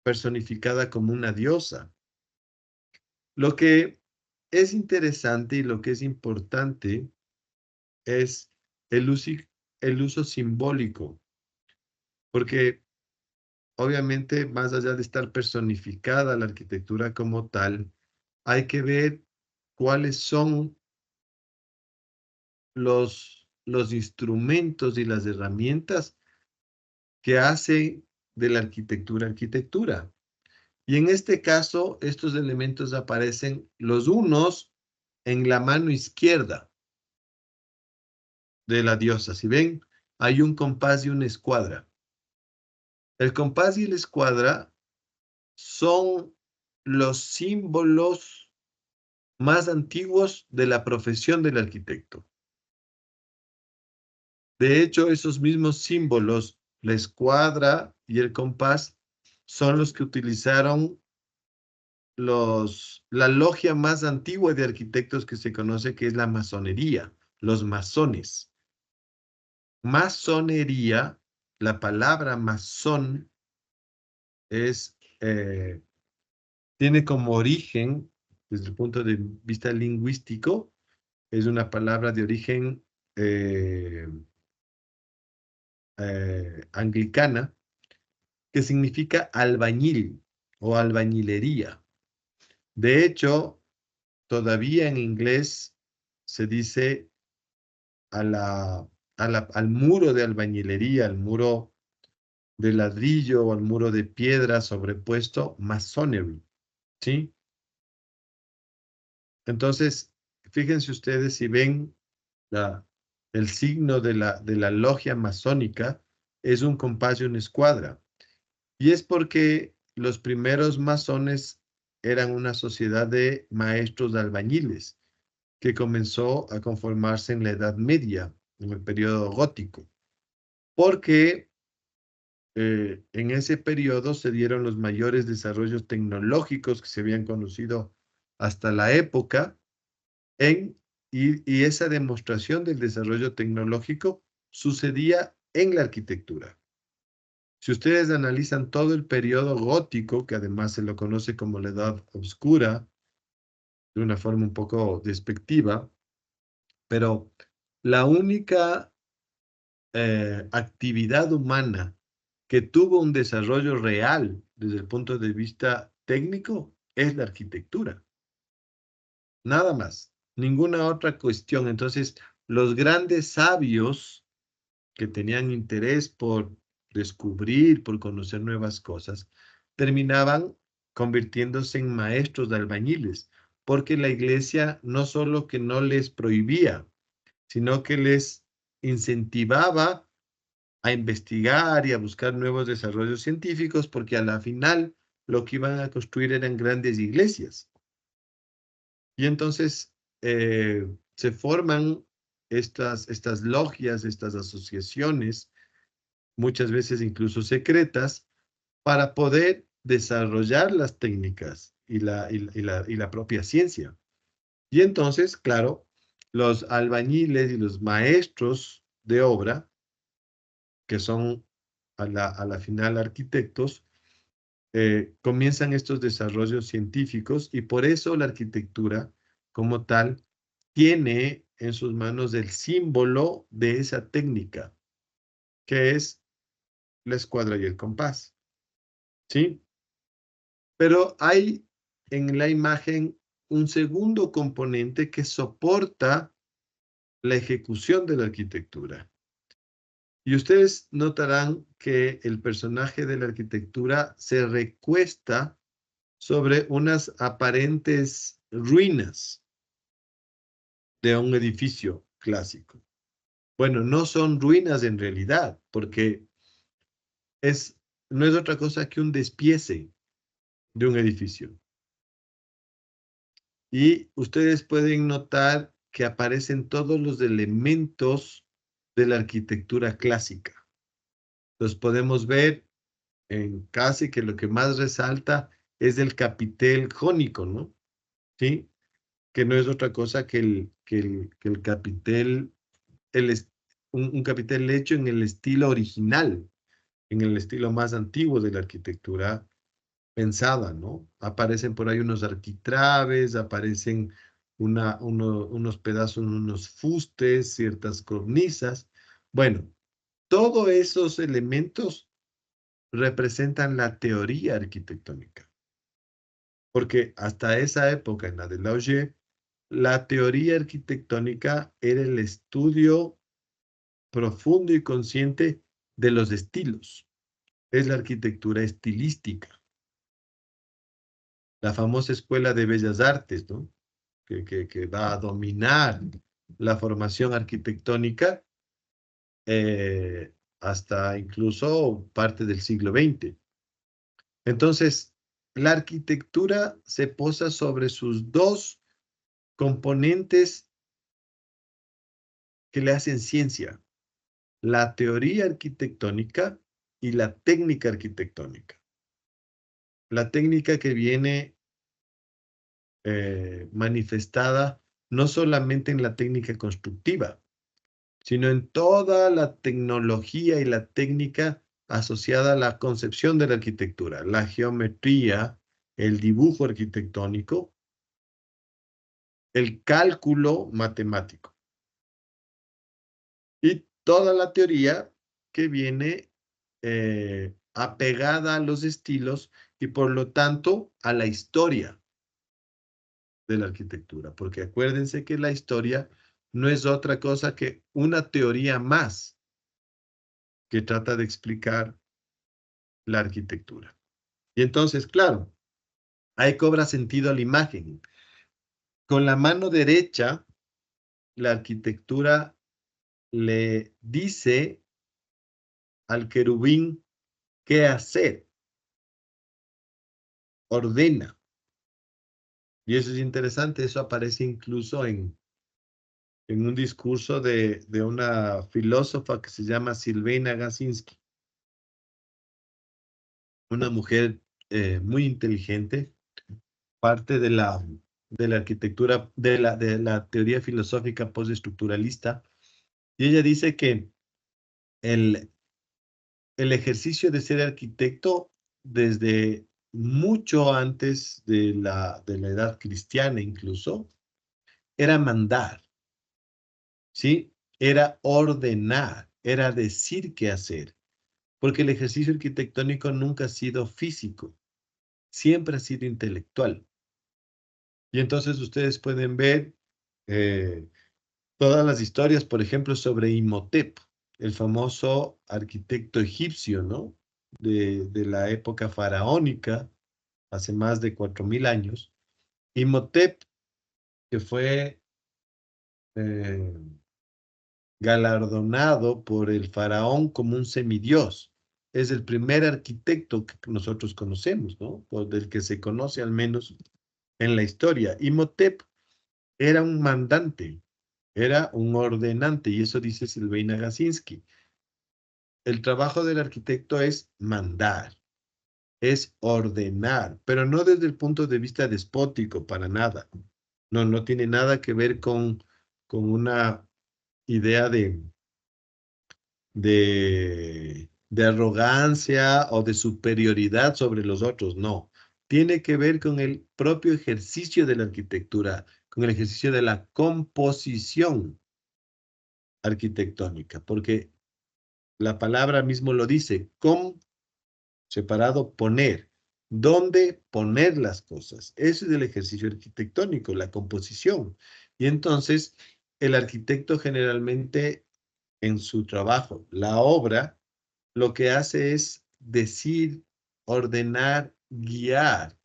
personificada como una diosa. Lo que es interesante y lo que es importante es el uso, el uso simbólico, porque obviamente más allá de estar personificada la arquitectura como tal, hay que ver cuáles son los instrumentos y las herramientas que hacen de la arquitectura arquitectura. Y en este caso, estos elementos aparecen los unos en la mano izquierda de la diosa. Si ven, hay un compás y una escuadra. El compás y la escuadra son los símbolos más antiguos de la profesión del arquitecto. De hecho, esos mismos símbolos, la escuadra y el compás, son los que utilizaron la logia más antigua de arquitectos que se conoce, que es la masonería, los masones. Masonería, la palabra masón es, tiene como origen, desde el punto de vista lingüístico, es una palabra de origen eh, anglicana, que significa albañil o albañilería. De hecho, todavía en inglés se dice al muro de albañilería, al muro de ladrillo o al muro de piedra sobrepuesto, masonry, ¿sí? Entonces, fíjense ustedes si ven la, el signo de la logia masónica, es un compás y una escuadra. Y es porque los primeros masones eran una sociedad de maestros de albañiles que comenzó a conformarse en la Edad Media, en el periodo gótico, porque en ese periodo se dieron los mayores desarrollos tecnológicos que se habían conocido hasta la época, y esa demostración del desarrollo tecnológico sucedía en la arquitectura. Si ustedes analizan todo el periodo gótico, que además se lo conoce como la Edad Oscura, de una forma un poco despectiva, pero la única actividad humana que tuvo un desarrollo real desde el punto de vista técnico es la arquitectura. Nada más, ninguna otra cuestión. Entonces, los grandes sabios que tenían interés por descubrir, por conocer nuevas cosas, terminaban convirtiéndose en maestros de albañiles, porque la iglesia no solo que no les prohibía, sino que les incentivaba a investigar y a buscar nuevos desarrollos científicos, porque a la final lo que iban a construir eran grandes iglesias. Y entonces se forman estas logias, estas asociaciones, muchas veces incluso secretas, para poder desarrollar las técnicas y la propia ciencia. Y entonces, claro, los albañiles y los maestros de obra, que son a la final arquitectos, comienzan estos desarrollos científicos y por eso la arquitectura como tal tiene en sus manos el símbolo de esa técnica, que es la escuadra y el compás, ¿sí? Pero hay en la imagen un segundo componente que soporta la ejecución de la arquitectura. Y ustedes notarán que el personaje de la arquitectura se recuesta sobre unas aparentes ruinas de un edificio clásico. Bueno, no son ruinas en realidad, porque no es otra cosa que un despiece de un edificio. Y ustedes pueden notar que aparecen todos los elementos de la arquitectura clásica. Los podemos ver en casi que lo que más resalta es el capitel jónico, ¿no? ¿Sí? Que no es otra cosa que el capitel, un capitel hecho en el estilo original, en el estilo más antiguo de la arquitectura pensada, ¿no? Aparecen por ahí unos arquitraves, aparecen unos pedazos, unos fustes, ciertas cornisas. Bueno, todos esos elementos representan la teoría arquitectónica, porque hasta esa época, en la de Laugier, la teoría arquitectónica era el estudio profundo y consciente de los estilos. Es la arquitectura estilística. La famosa Escuela de Bellas Artes, ¿no? Que va a dominar la formación arquitectónica hasta incluso parte del siglo XX. Entonces, la arquitectura se posa sobre sus dos componentes que le hacen ciencia, la teoría arquitectónica y la técnica arquitectónica. La técnica que viene manifestada no solamente en la técnica constructiva, sino en toda la tecnología y la técnica asociada a la concepción de la arquitectura, la geometría, el dibujo arquitectónico, el cálculo matemático y toda la teoría que viene apegada a los estilos y por lo tanto a la historia de la arquitectura, porque acuérdense que la historia no es otra cosa que una teoría más que trata de explicar la arquitectura. Y entonces, claro, ahí cobra sentido la imagen. Con la mano derecha, la arquitectura le dice al querubín qué hacer, ordena. Y eso es interesante, eso aparece incluso en un discurso de una filósofa que se llama Silvina Gasinski, una mujer muy inteligente, parte de la arquitectura, de la teoría filosófica postestructuralista, y ella dice que el ejercicio de ser arquitecto desde mucho antes de la edad cristiana incluso, era mandar, ¿sí? Era ordenar, era decir qué hacer, porque el ejercicio arquitectónico nunca ha sido físico, siempre ha sido intelectual. Y entonces ustedes pueden ver eh, todas las historias, por ejemplo, sobre Imhotep, el famoso arquitecto egipcio, ¿no? De la época faraónica, hace más de 4000 años. Imhotep, que fue eh, galardonado por el faraón como un semidios. Es el primer arquitecto que nosotros conocemos, ¿no? O del que se conoce al menos en la historia. Imhotep era un mandante, era un ordenante, y eso dice Silvina Gasinski. El trabajo del arquitecto es mandar, es ordenar, pero no desde el punto de vista despótico, para nada. No, no tiene nada que ver con una idea de de arrogancia o de superioridad sobre los otros, no. Tiene que ver con el propio ejercicio de la arquitectura, con el ejercicio de la composición arquitectónica, porque la palabra mismo lo dice, separado poner. ¿Dónde poner las cosas? Ese es el ejercicio arquitectónico, la composición. Y entonces, el arquitecto generalmente en su trabajo, la obra, lo que hace es decir, ordenar, guiar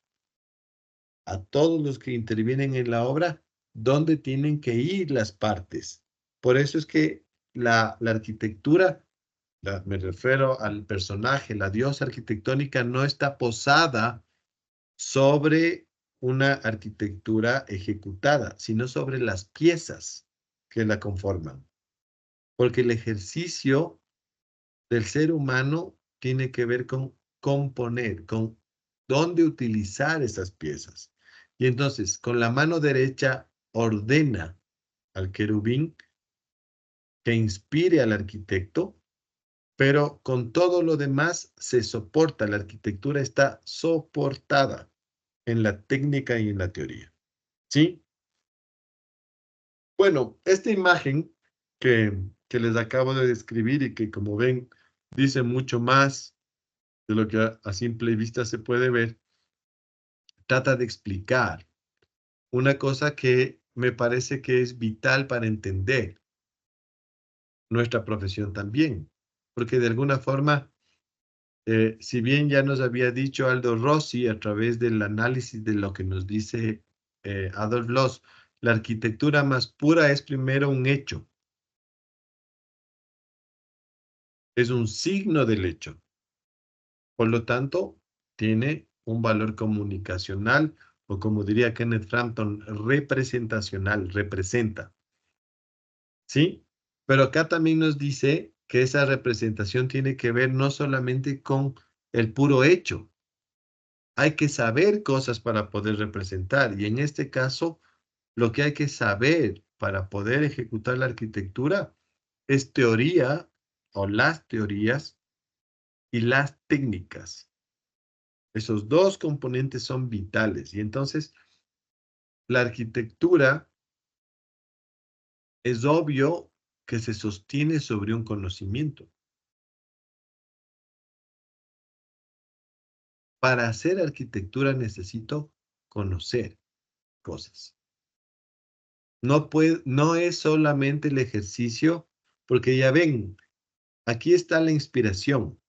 a todos los que intervienen en la obra dónde tienen que ir las partes. Por eso es que la arquitectura, me refiero al personaje, la diosa arquitectónica no está posada sobre una arquitectura ejecutada, sino sobre las piezas que la conforman. Porque el ejercicio del ser humano tiene que ver con componer, con dónde utilizar esas piezas. Y entonces, con la mano derecha ordena al querubín que inspire al arquitecto, pero con todo lo demás se soporta. La arquitectura está soportada en la técnica y en la teoría. ¿Sí? Bueno, esta imagen que les acabo de describir y que, como ven, dice mucho más de lo que a simple vista se puede ver, trata de explicar una cosa que me parece que es vital para entender nuestra profesión también, porque de alguna forma, si bien ya nos había dicho Aldo Rossi a través del análisis de lo que nos dice Adolf Loos, la arquitectura más pura es primero un hecho, es un signo del hecho. Por lo tanto, tiene un valor comunicacional o, como diría Kenneth Frampton, representacional, representa. ¿Sí? Pero acá también nos dice que esa representación tiene que ver no solamente con el puro hecho. Hay que saber cosas para poder representar. Y en este caso, lo que hay que saber para poder ejecutar la arquitectura es teoría o las teorías y las técnicas. Esos dos componentes son vitales. Y entonces, la arquitectura es obvio que se sostiene sobre un conocimiento. Para hacer arquitectura necesito conocer cosas. No es solamente el ejercicio, porque ya ven, aquí está la inspiración,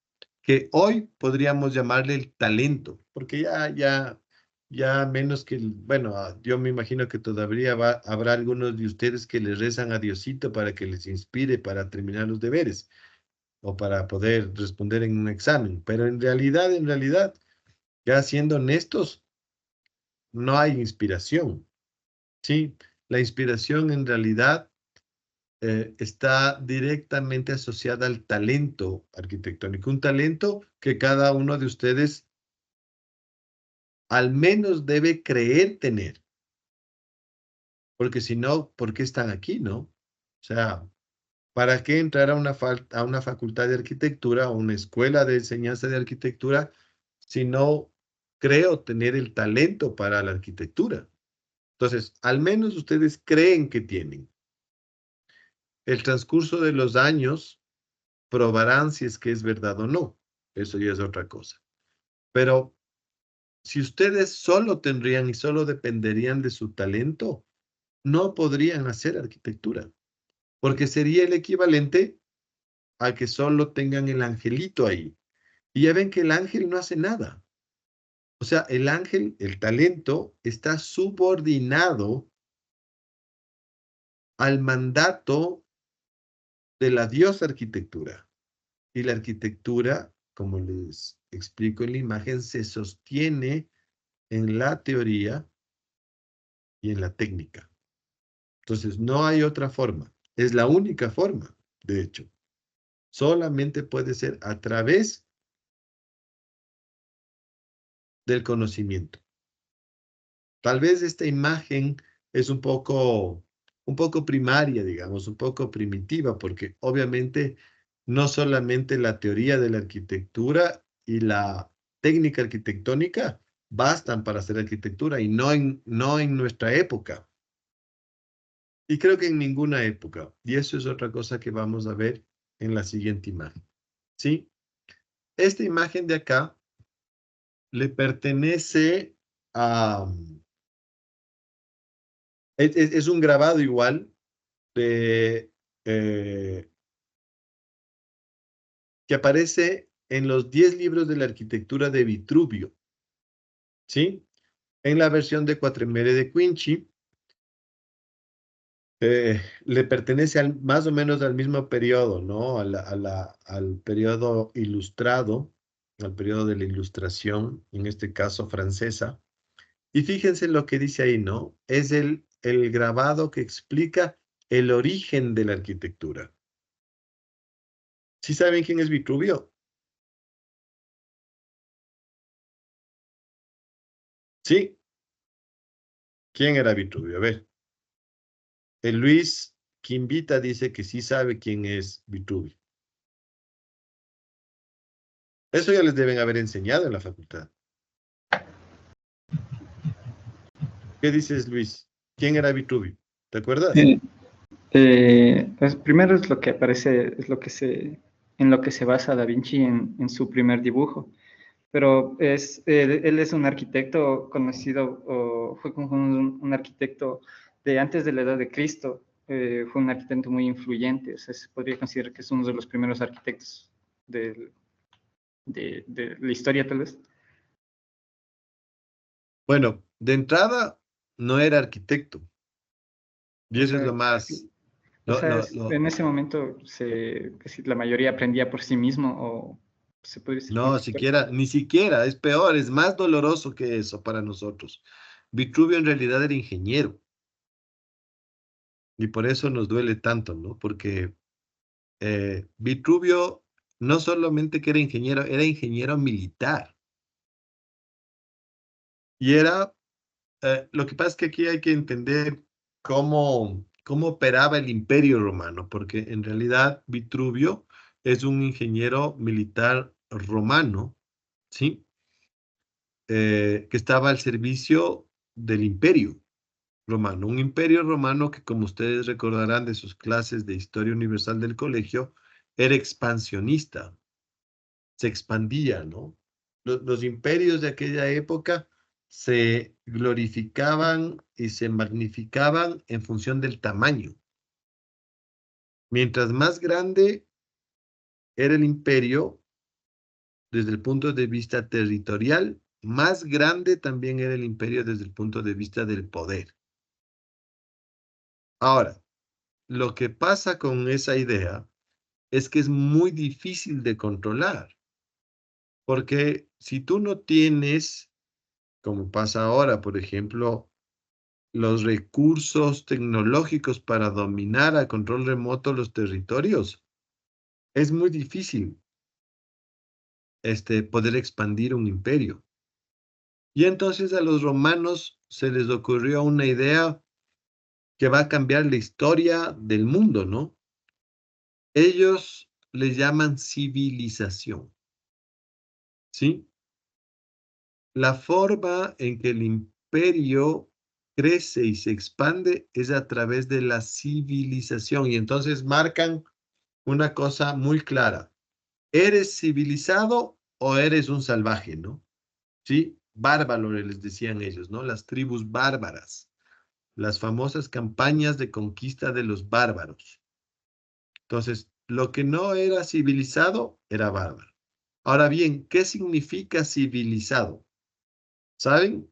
que hoy podríamos llamarle el talento, porque ya menos que, bueno, yo me imagino que todavía habrá algunos de ustedes que le rezan a Diosito para que les inspire para terminar los deberes o para poder responder en un examen, pero en realidad, ya siendo honestos, no hay inspiración, ¿sí? La inspiración en realidad está directamente asociada al talento arquitectónico, un talento que cada uno de ustedes al menos debe creer tener, porque si no, ¿por qué están aquí, no? O sea, ¿para qué entrar a a una facultad de arquitectura o una escuela de enseñanza de arquitectura si no creo tener el talento para la arquitectura? Entonces, al menos ustedes creen que tienen. El transcurso de los años probarán si es que es verdad o no. Eso ya es otra cosa. Pero si ustedes solo tendrían y solo dependerían de su talento, no podrían hacer arquitectura, porque sería el equivalente a que solo tengan el angelito ahí. Y ya ven que el ángel no hace nada. O sea, el ángel, el talento, está subordinado al mandato de la diosa arquitectura. Y la arquitectura, como les explico en la imagen, se sostiene en la teoría y en la técnica. Entonces, no hay otra forma. Es la única forma, de hecho. Solamente puede ser a través del conocimiento. Tal vez esta imagen es un poco primaria, digamos, un poco primitiva, porque obviamente no solamente la teoría de la arquitectura y la técnica arquitectónica bastan para hacer arquitectura y no en nuestra época. Y creo que en ninguna época. Y eso es otra cosa que vamos a ver en la siguiente imagen. ¿Sí? Esta imagen de acá le pertenece a... Es un grabado igual de, que aparece en los 10 libros de la arquitectura de Vitruvio. ¿Sí? En la versión de Quatremere de Quinci, le pertenece más o menos al mismo periodo, ¿no? Al periodo ilustrado, al periodo de la ilustración, en este caso francesa. Y fíjense lo que dice ahí, ¿no? Es el grabado que explica el origen de la arquitectura. ¿Sí saben quién es Vitruvio? ¿Sí? ¿Quién era Vitruvio? A ver. El Luis Quimbita dice que sí sabe quién es Vitruvio. Eso ya les deben haber enseñado en la facultad. ¿Qué dices, Luis? ¿Quién era Vitruvio? ¿Te acuerdas? Pues primero es lo que aparece, es lo que en lo que se basa Da Vinci en su primer dibujo. Pero él es un arquitecto conocido, o fue como un arquitecto de antes de la edad de Cristo. Fue un arquitecto muy influyente. O sea, se podría considerar que es uno de los primeros arquitectos de la historia, tal vez. Bueno, de entrada no era arquitecto. Y O eso es sea, lo más... O Lo, sea, lo, lo- en ese momento casi la mayoría aprendía por sí mismo, o se puede decir como no, que ni siquiera, es peor, es más doloroso que eso para nosotros. Vitruvio en realidad era ingeniero. Y por eso nos duele tanto, ¿no? Porque Vitruvio no solamente que era ingeniero militar. Y lo que pasa es que aquí hay que entender cómo operaba el Imperio Romano, porque en realidad Vitruvio es un ingeniero militar romano, ¿sí? Que estaba al servicio del Imperio Romano. Un Imperio Romano que, como ustedes recordarán de sus clases de Historia Universal del colegio, era expansionista, se expandía, ¿no? Los imperios de aquella época se glorificaban y se magnificaban en función del tamaño. Mientras más grande era el imperio, desde el punto de vista territorial, más grande también era el imperio desde el punto de vista del poder. Ahora, lo que pasa con esa idea es que es muy difícil de controlar, porque si tú no tienes, como pasa ahora, por ejemplo, los recursos tecnológicos para dominar a control remoto los territorios, es muy difícil poder expandir un imperio. Y entonces a los romanos se les ocurrió una idea que va a cambiar la historia del mundo, ¿no? Ellos le llaman civilización, ¿sí? La forma en que el imperio crece y se expande es a través de la civilización. Y entonces marcan una cosa muy clara. ¿Eres civilizado o eres un salvaje, no? ¿Sí? Bárbaro les decían ellos, ¿no? Las tribus bárbaras, las famosas campañas de conquista de los bárbaros. Entonces, lo que no era civilizado era bárbaro. Ahora bien, ¿qué significa civilizado? ¿Saben?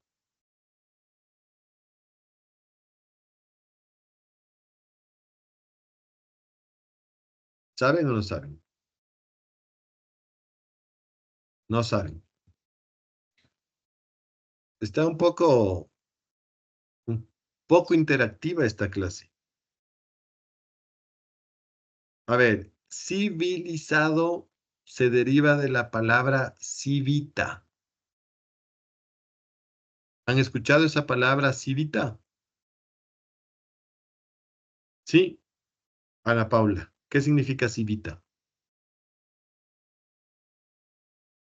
¿Saben o no saben? No saben. Está un poco interactiva esta clase. A ver, civilizado se deriva de la palabra civita. ¿Han escuchado esa palabra civita? Sí, Ana Paula. ¿Qué significa civita?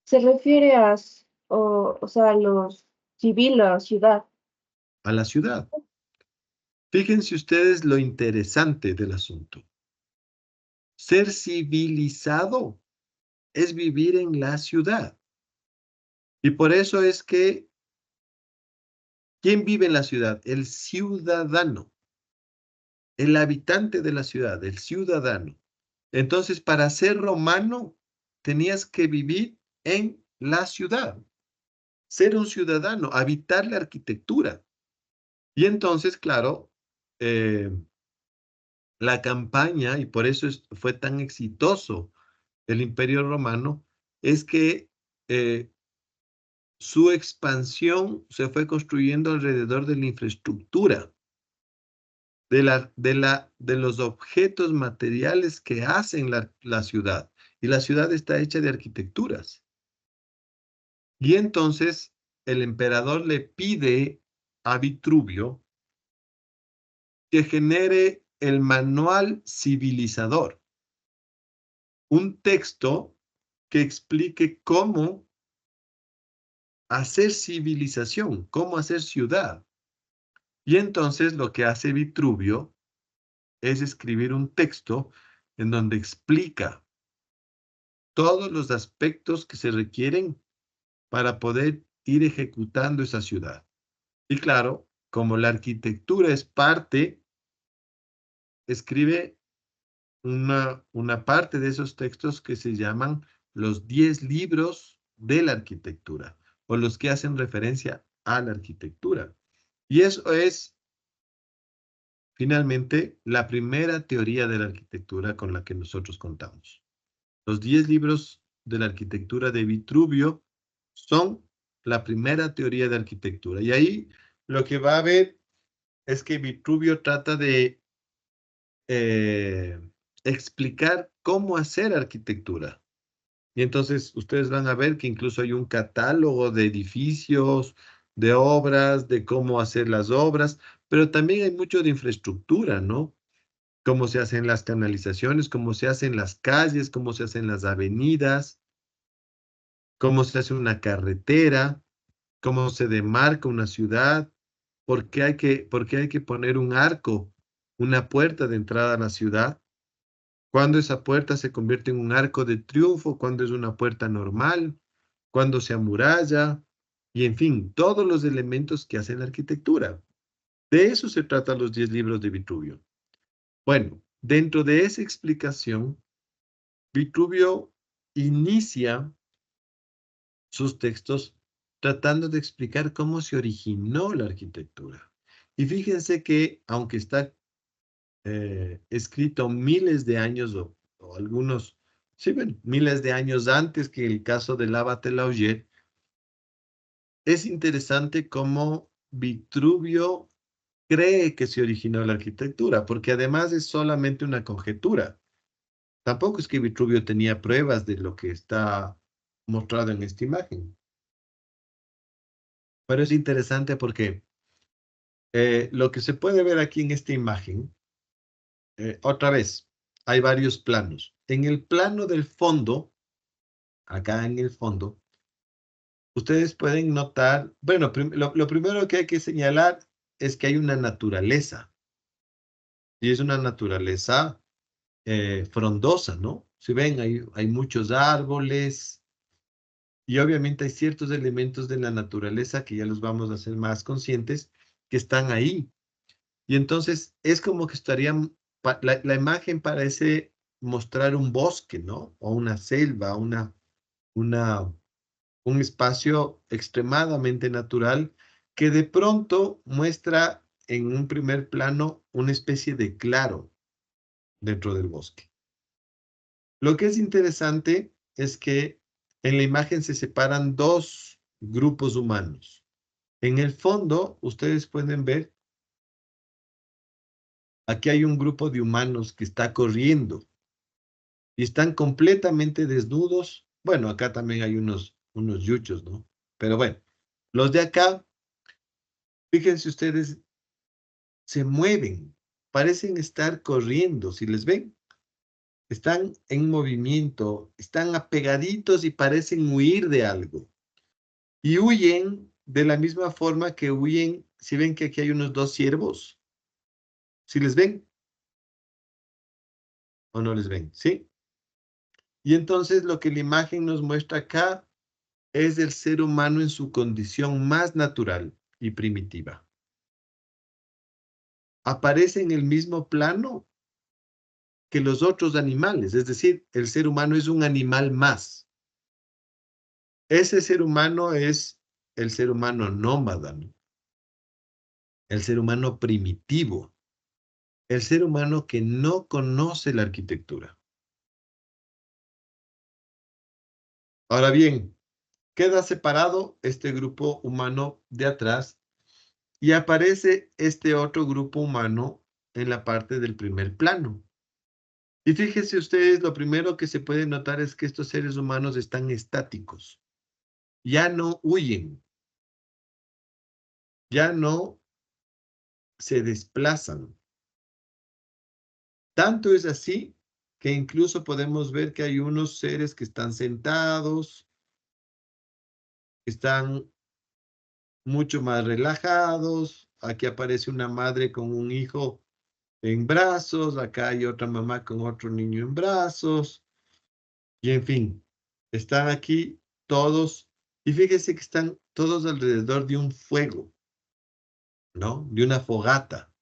Se refiere a, o sea, los civil, la ciudad. A la ciudad. Fíjense ustedes lo interesante del asunto. Ser civilizado es vivir en la ciudad. Y por eso es que, ¿quién vive en la ciudad? El ciudadano, el habitante de la ciudad, el ciudadano. Entonces, para ser romano, tenías que vivir en la ciudad, ser un ciudadano, habitar la arquitectura. Y entonces, claro, la campaña, y por eso fue tan exitoso el Imperio Romano, es que su expansión se fue construyendo alrededor de la infraestructura, de los objetos materiales que hacen la ciudad. Y la ciudad está hecha de arquitecturas. Y entonces el emperador le pide a Vitruvio que genere el manual civilizador, un texto que explique cómo hacer civilización, cómo hacer ciudad. Y entonces lo que hace Vitruvio es escribir un texto en donde explica todos los aspectos que se requieren para poder ir ejecutando esa ciudad. Y claro, como la arquitectura es parte, escribe una parte de esos textos que se llaman los 10 libros de la arquitectura, o los que hacen referencia a la arquitectura. Y eso es, finalmente, la primera teoría de la arquitectura con la que nosotros contamos. Los 10 libros de la arquitectura de Vitruvio son la primera teoría de arquitectura. Y ahí lo que va a ver es que Vitruvio trata de explicar cómo hacer arquitectura. Y entonces ustedes van a ver que incluso hay un catálogo de edificios, de obras, de cómo hacer las obras, pero también hay mucho de infraestructura, ¿no? Cómo se hacen las canalizaciones, cómo se hacen las calles, cómo se hacen las avenidas, cómo se hace una carretera, cómo se demarca una ciudad, por qué hay que poner un arco, una puerta de entrada a la ciudad, cuando esa puerta se convierte en un arco de triunfo, cuando es una puerta normal, cuando se amuralla, y en fin, todos los elementos que hacen la arquitectura. De eso se tratan los 10 libros de Vitruvio. Bueno, dentro de esa explicación, Vitruvio inicia sus textos tratando de explicar cómo se originó la arquitectura. Y fíjense que, aunque está escrito miles de años o algunos, sí, bueno, miles de años antes que el caso de Lavater-Laugier, es interesante cómo Vitruvio cree que se originó la arquitectura, porque además es solamente una conjetura. Tampoco es que Vitruvio tenía pruebas de lo que está mostrado en esta imagen. Pero es interesante porque lo que se puede ver aquí en esta imagen, otra vez, hay varios planos. En el plano del fondo, acá en el fondo, ustedes pueden notar, bueno, lo primero que hay que señalar es que hay una naturaleza. Y es una naturaleza frondosa, ¿no? Si ven, hay muchos árboles y obviamente hay ciertos elementos de la naturaleza que ya los vamos a hacer más conscientes que están ahí. Y entonces es como que estarían, la imagen parece mostrar un bosque, ¿no? O una selva, un espacio extremadamente natural que de pronto muestra en un primer plano una especie de claro dentro del bosque. Lo que es interesante es que en la imagen se separan dos grupos humanos. En el fondo, ustedes pueden ver, aquí hay un grupo de humanos que está corriendo y están completamente desnudos. Bueno, acá también hay unos yuchos, ¿no? Pero bueno, los de acá, fíjense ustedes, se mueven, parecen estar corriendo, si les ven. están en movimiento, están apegaditos y parecen huir de algo. Y huyen de la misma forma que huyen, si ven que aquí hay unos dos ciervos, ¿sí les ven o no les ven? ¿Sí? Y entonces lo que la imagen nos muestra acá es el ser humano en su condición más natural y primitiva. Aparece en el mismo plano que los otros animales, es decir, el ser humano es un animal más. Ese ser humano es el ser humano nómada, ¿no? El ser humano primitivo, el ser humano que no conoce la arquitectura. Ahora bien, queda separado este grupo humano de atrás y aparece este otro grupo humano en la parte del primer plano. Y fíjense ustedes, lo primero que se puede notar es que estos seres humanos están estáticos. Ya no huyen, ya no se desplazan. Tanto es así que incluso podemos ver que hay unos seres que están sentados, están mucho más relajados. Aquí aparece una madre con un hijo en brazos, acá hay otra mamá con otro niño en brazos, y en fin, están aquí todos, y fíjese que están todos alrededor de un fuego, ¿no? De una fogata.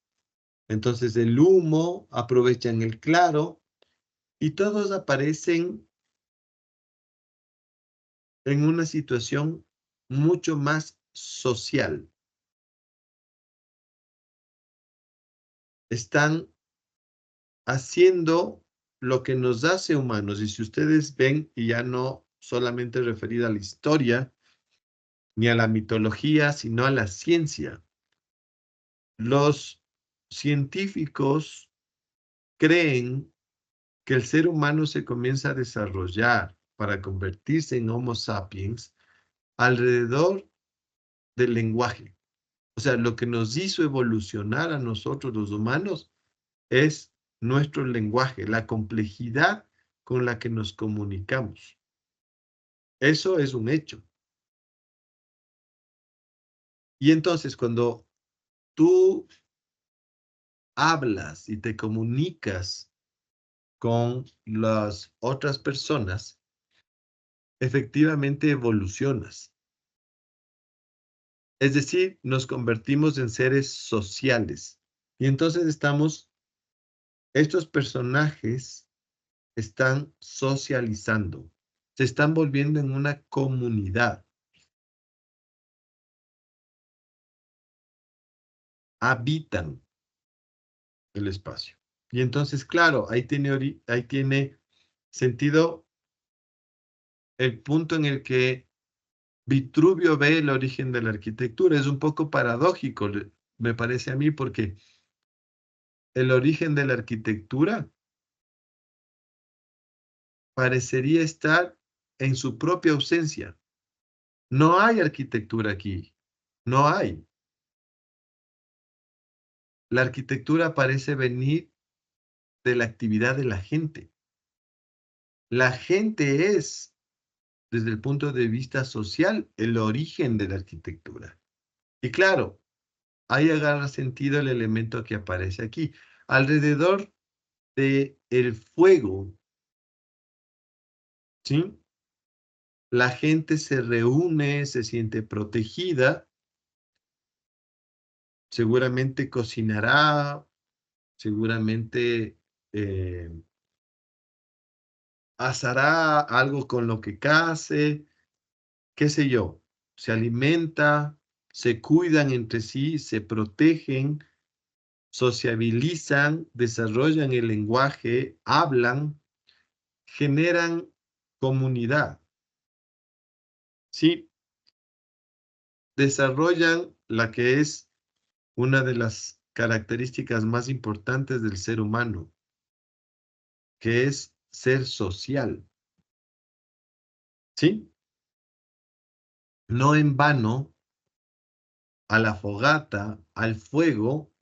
Entonces el humo, aprovechan el claro, y todos aparecen en una situación mucho más social. Están haciendo lo que nos hace humanos. Y si ustedes ven, y ya no solamente referida a la historia, ni a la mitología, sino a la ciencia. Los científicos creen que el ser humano se comienza a desarrollar para convertirse en Homo sapiens alrededor del lenguaje. O sea, lo que nos hizo evolucionar a nosotros los humanos es nuestro lenguaje, la complejidad con la que nos comunicamos. Eso es un hecho. Y entonces cuando tú hablas y te comunicas con las otras personas, efectivamente evolucionas. Es decir, nos convertimos en seres sociales. Y entonces estos personajes están socializando, se están volviendo en una comunidad, habitan el espacio. Y entonces, claro, ahí tiene sentido el punto en el que Vitruvio ve el origen de la arquitectura. Es un poco paradójico, me parece a mí, porque el origen de la arquitectura parecería estar en su propia ausencia. No hay arquitectura aquí, no hay. La arquitectura parece venir de la actividad de la gente. La gente es, desde el punto de vista social, el origen de la arquitectura. Y claro, ahí agarra sentido el elemento que aparece aquí. Alrededor de el fuego, ¿sí? La gente se reúne, se siente protegida, seguramente cocinará, seguramente eh, asará algo con lo que case, qué sé yo, se alimenta, se cuidan entre sí, se protegen, sociabilizan, desarrollan el lenguaje, hablan, generan comunidad, ¿sí? Desarrollan la que es una de las características más importantes del ser humano, que es ser social, ¿sí? No en vano, a la fogata, al fuego,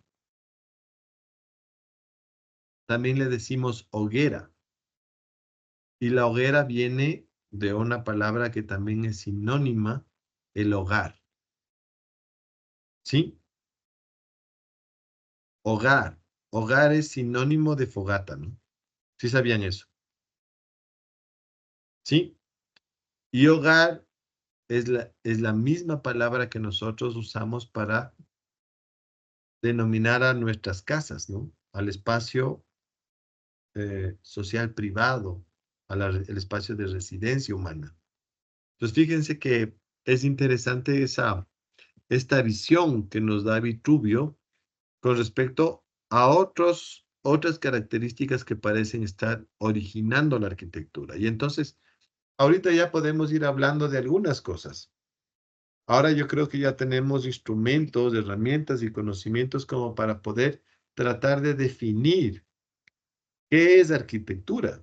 también le decimos hoguera. Y la hoguera viene de una palabra que también es sinónima, el hogar. ¿Sí? Hogar. Hogar es sinónimo de fogata, ¿no? ¿Sí sabían eso? ¿Sí? Y hogar es la misma palabra que nosotros usamos para denominar a nuestras casas, ¿no? Al espacio social privado, el espacio de residencia humana. Entonces, fíjense que es interesante esta visión que nos da Vitruvio con respecto a otras características que parecen estar originando la arquitectura. Y entonces, ahorita ya podemos ir hablando de algunas cosas. Ahora yo creo que ya tenemos instrumentos, herramientas y conocimientos como para poder tratar de definir qué es arquitectura.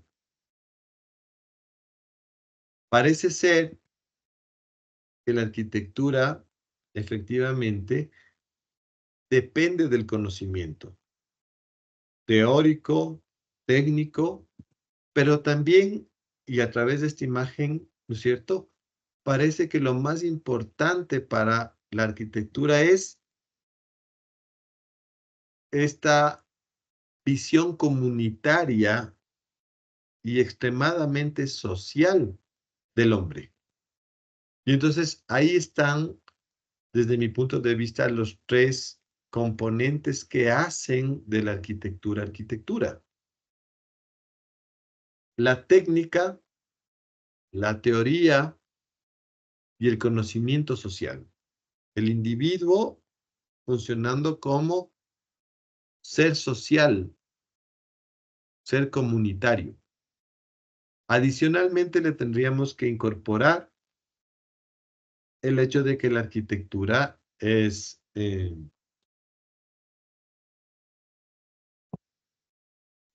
Parece ser que la arquitectura efectivamente depende del conocimiento teórico, técnico, pero también, y a través de esta imagen, ¿no es cierto? Parece que lo más importante para la arquitectura es esta visión comunitaria y extremadamente social del hombre. Y entonces ahí están, desde mi punto de vista, los tres componentes que hacen de la arquitectura arquitectura. La técnica, la teoría y el conocimiento social. El individuo funcionando como ser social, ser comunitario. Adicionalmente, le tendríamos que incorporar el hecho de que la arquitectura es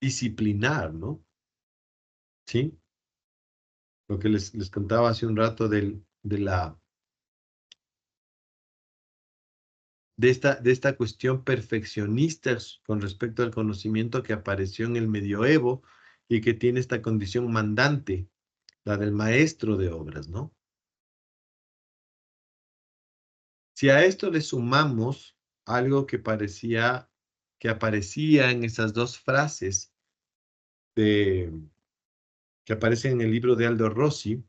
disciplinar, ¿no? ¿Sí? Lo que les contaba hace un rato de esta cuestión perfeccionista con respecto al conocimiento que apareció en el medioevo y que tiene esta condición mandante, la del maestro de obras, ¿no? Si a esto le sumamos algo que aparecía en esas dos frases que aparecen en el libro de Aldo Rossi,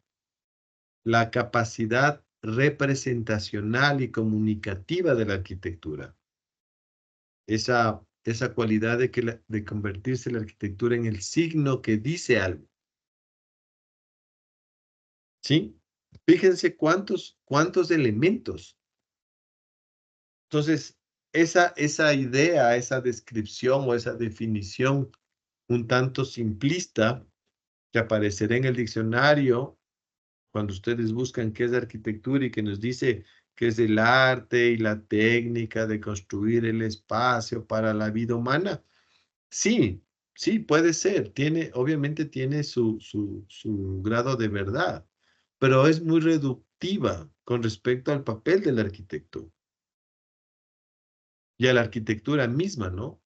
la capacidad representacional y comunicativa de la arquitectura. Esa cualidad de convertirse la arquitectura en el signo que dice algo. ¿Sí? Fíjense cuántos elementos. Entonces, esa idea, esa descripción o esa definición un tanto simplista que aparecerá en el diccionario cuando ustedes buscan qué es arquitectura y que nos dice que es el arte y la técnica de construir el espacio para la vida humana. Sí, sí, puede ser. Obviamente tiene su grado de verdad, pero es muy reductiva con respecto al papel del arquitecto y a la arquitectura misma, ¿no?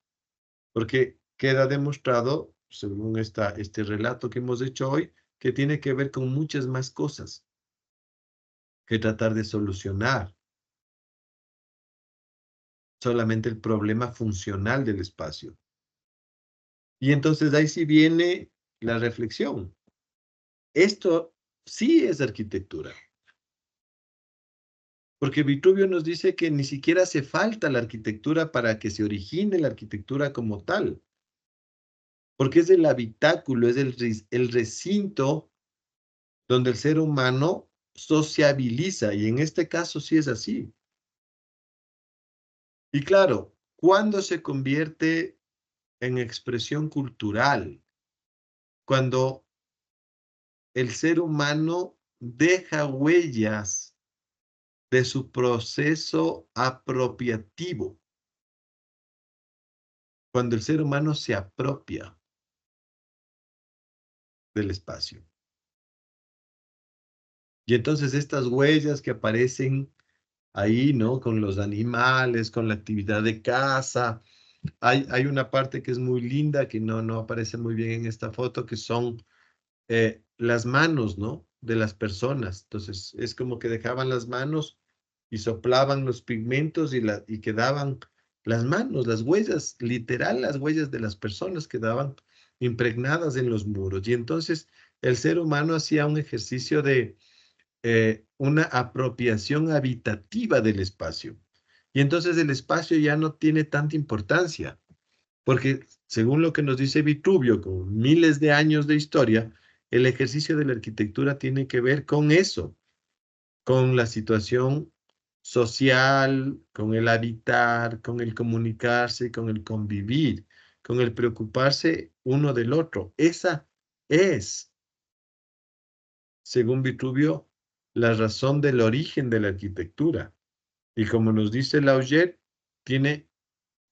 Porque queda demostrado, según este relato que hemos hecho hoy, que tiene que ver con muchas más cosas que tratar de solucionar solamente el problema funcional del espacio. Y entonces ahí sí viene la reflexión. Esto sí es arquitectura. Porque Vitruvio nos dice que ni siquiera hace falta la arquitectura para que se origine la arquitectura como tal. Porque es el habitáculo, es el recinto donde el ser humano sociabiliza. Y en este caso sí es así. Y claro, ¿cuándo se convierte en expresión cultural? Cuando el ser humano deja huellas de su proceso apropiativo. Cuando el ser humano se apropia del espacio. Y entonces estas huellas que aparecen ahí, ¿no? Con los animales, con la actividad de caza. Hay una parte que es muy linda, que no aparece muy bien en esta foto, que son las manos, ¿no? De las personas. Entonces, es como que dejaban las manos y soplaban los pigmentos y quedaban las manos, las huellas, literal, las huellas de las personas quedaban impregnadas en los muros. Y entonces el ser humano hacía un ejercicio de una apropiación habitativa del espacio. Y entonces el espacio ya no tiene tanta importancia, porque según lo que nos dice Vitruvio, con miles de años de historia, el ejercicio de la arquitectura tiene que ver con eso, con la situación social, con el habitar, con el comunicarse, con el convivir, con el preocuparse uno del otro. Esa es, según Vitruvio, la razón del origen de la arquitectura. Y como nos dice Lauget, tiene,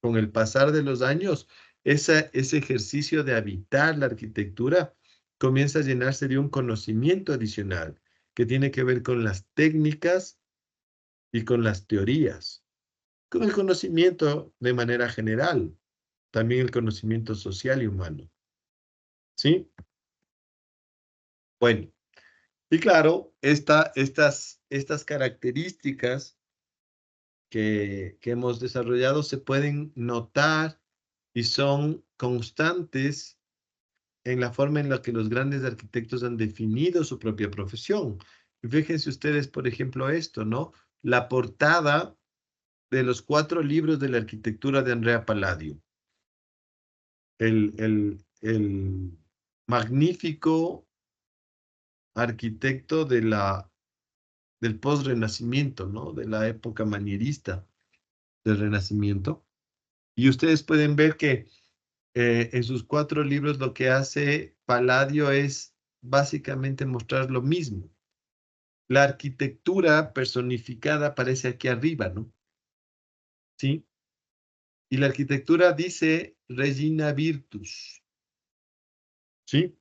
con el pasar de los años, ese ejercicio de habitar la arquitectura comienza a llenarse de un conocimiento adicional que tiene que ver con las técnicas y con las teorías, con el conocimiento de manera general, también el conocimiento social y humano. ¿Sí? Bueno, y claro, estas características que hemos desarrollado se pueden notar y son constantes en la forma en la que los grandes arquitectos han definido su propia profesión. Y fíjense ustedes, por ejemplo, esto, ¿no? La portada de los 4 libros de la arquitectura de Andrea Palladio. El magnífico arquitecto del post-renacimiento, ¿no? De la época manierista del Renacimiento. Y ustedes pueden ver que en sus 4 libros lo que hace Palladio es básicamente mostrar lo mismo. La arquitectura personificada aparece aquí arriba, ¿no? ¿Sí? Y la arquitectura dice Regina Virtus, ¿sí?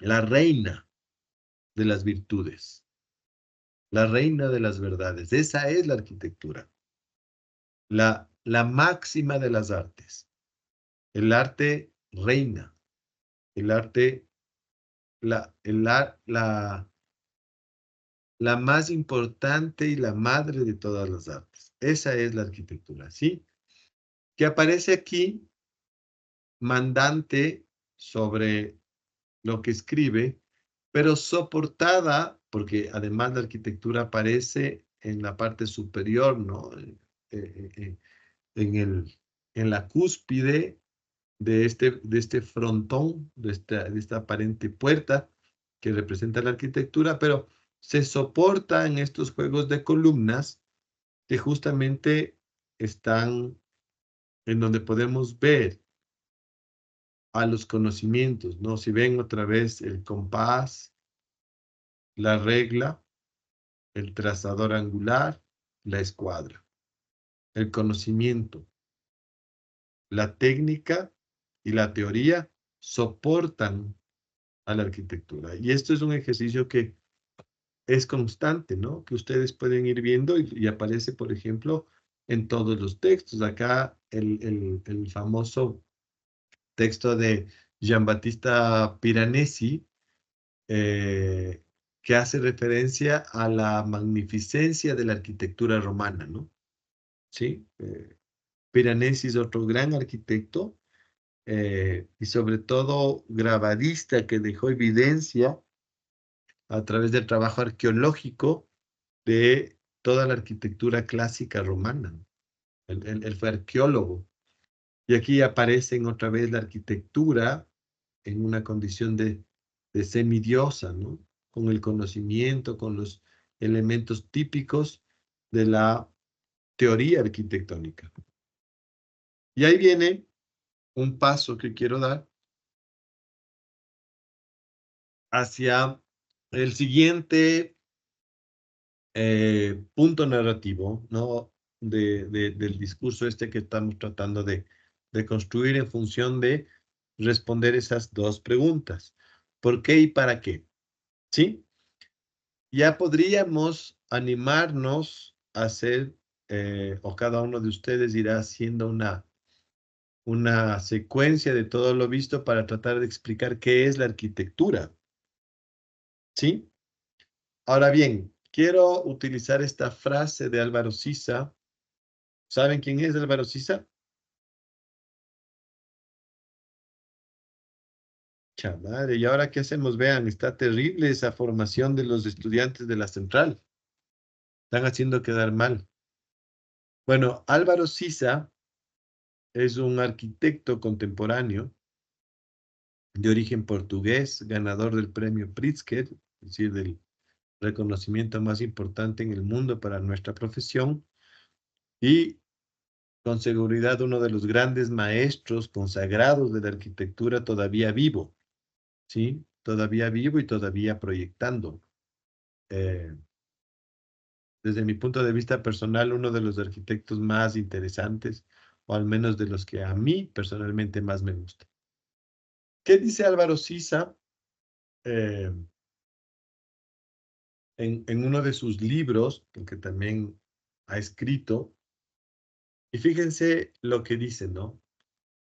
La reina de las virtudes, la reina de las verdades. Esa es la arquitectura, la máxima de las artes. El arte reina, el arte, la más importante y la madre de todas las artes. Esa es la arquitectura, ¿sí? Que aparece aquí mandante sobre lo que escribe, pero soportada, porque además la arquitectura aparece en la parte superior, ¿no? En en la cúspide de este frontón, de esta aparente puerta que representa la arquitectura, pero se soporta en estos juegos de columnas que justamente están en donde podemos ver a los conocimientos, ¿no? Si ven otra vez el compás, la regla, el trazador angular, la escuadra, el conocimiento, la técnica y la teoría soportan a la arquitectura. Y esto es un ejercicio que es constante, ¿no? Que ustedes pueden ir viendo y aparece, por ejemplo, en todos los textos. Acá el famoso texto de Giambattista Piranesi, que hace referencia a la magnificencia de la arquitectura romana, ¿no? ¿Sí? Piranesi es otro gran arquitecto y sobre todo grabadista que dejó evidencia a través del trabajo arqueológico de toda la arquitectura clásica romana. Él fue arqueólogo. Y aquí aparece otra vez la arquitectura en una condición de semidiosa, ¿no? Con el conocimiento, con los elementos típicos de la teoría arquitectónica. Y ahí viene un paso que quiero dar hacia el siguiente punto narrativo, ¿no? Del discurso este que estamos tratando de construir en función de responder esas 2 preguntas. ¿Por qué y para qué? ¿Sí? Ya podríamos animarnos a hacer, o cada uno de ustedes irá haciendo una secuencia de todo lo visto para tratar de explicar qué es la arquitectura. ¿Sí? Ahora bien, quiero utilizar esta frase de Álvaro Siza. ¿Saben quién es Álvaro Siza? Chamadre, ¿y ahora qué hacemos? Vean, está terrible esa formación de los estudiantes de la central. Están haciendo quedar mal. Bueno, Álvaro Siza es un arquitecto contemporáneo de origen portugués, ganador del premio Pritzker, es decir, del reconocimiento más importante en el mundo para nuestra profesión, y con seguridad uno de los grandes maestros consagrados de la arquitectura todavía vivo, ¿sí? Todavía vivo y todavía proyectando. Eh, Desde mi punto de vista personal, uno de los arquitectos más interesantes, o al menos de los que a mí personalmente más me gusta. ¿Qué dice Álvaro Siza eh, en uno de sus libros, porque también ha escrito? Y fíjense lo que dice, ¿no?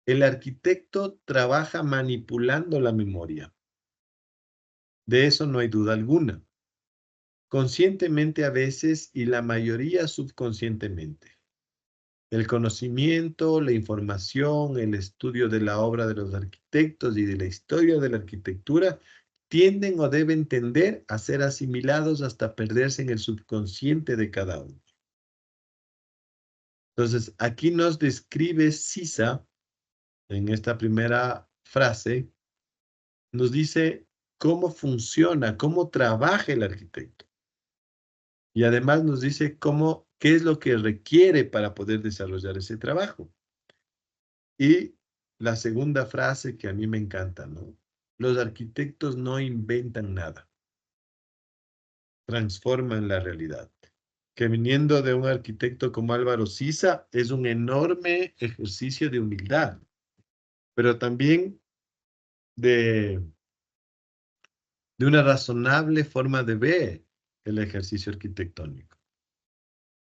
El arquitecto trabaja manipulando la memoria. De eso no hay duda alguna. Conscientemente a veces y la mayoría subconscientemente. El conocimiento, la información, el estudio de la obra de los arquitectos y de la historia de la arquitectura tienden o deben tender a ser asimilados hasta perderse en el subconsciente de cada uno. Entonces, aquí nos describe Siza, en esta primera frase, nos dice cómo funciona, cómo trabaja el arquitecto. Y además nos dice qué es lo que requiere para poder desarrollar ese trabajo. Y la segunda frase que a mí me encanta, ¿no? Los arquitectos no inventan nada, transforman la realidad. Que viniendo de un arquitecto como Álvaro Siza es un enorme ejercicio de humildad, pero también de, de una razonable forma de ver el ejercicio arquitectónico.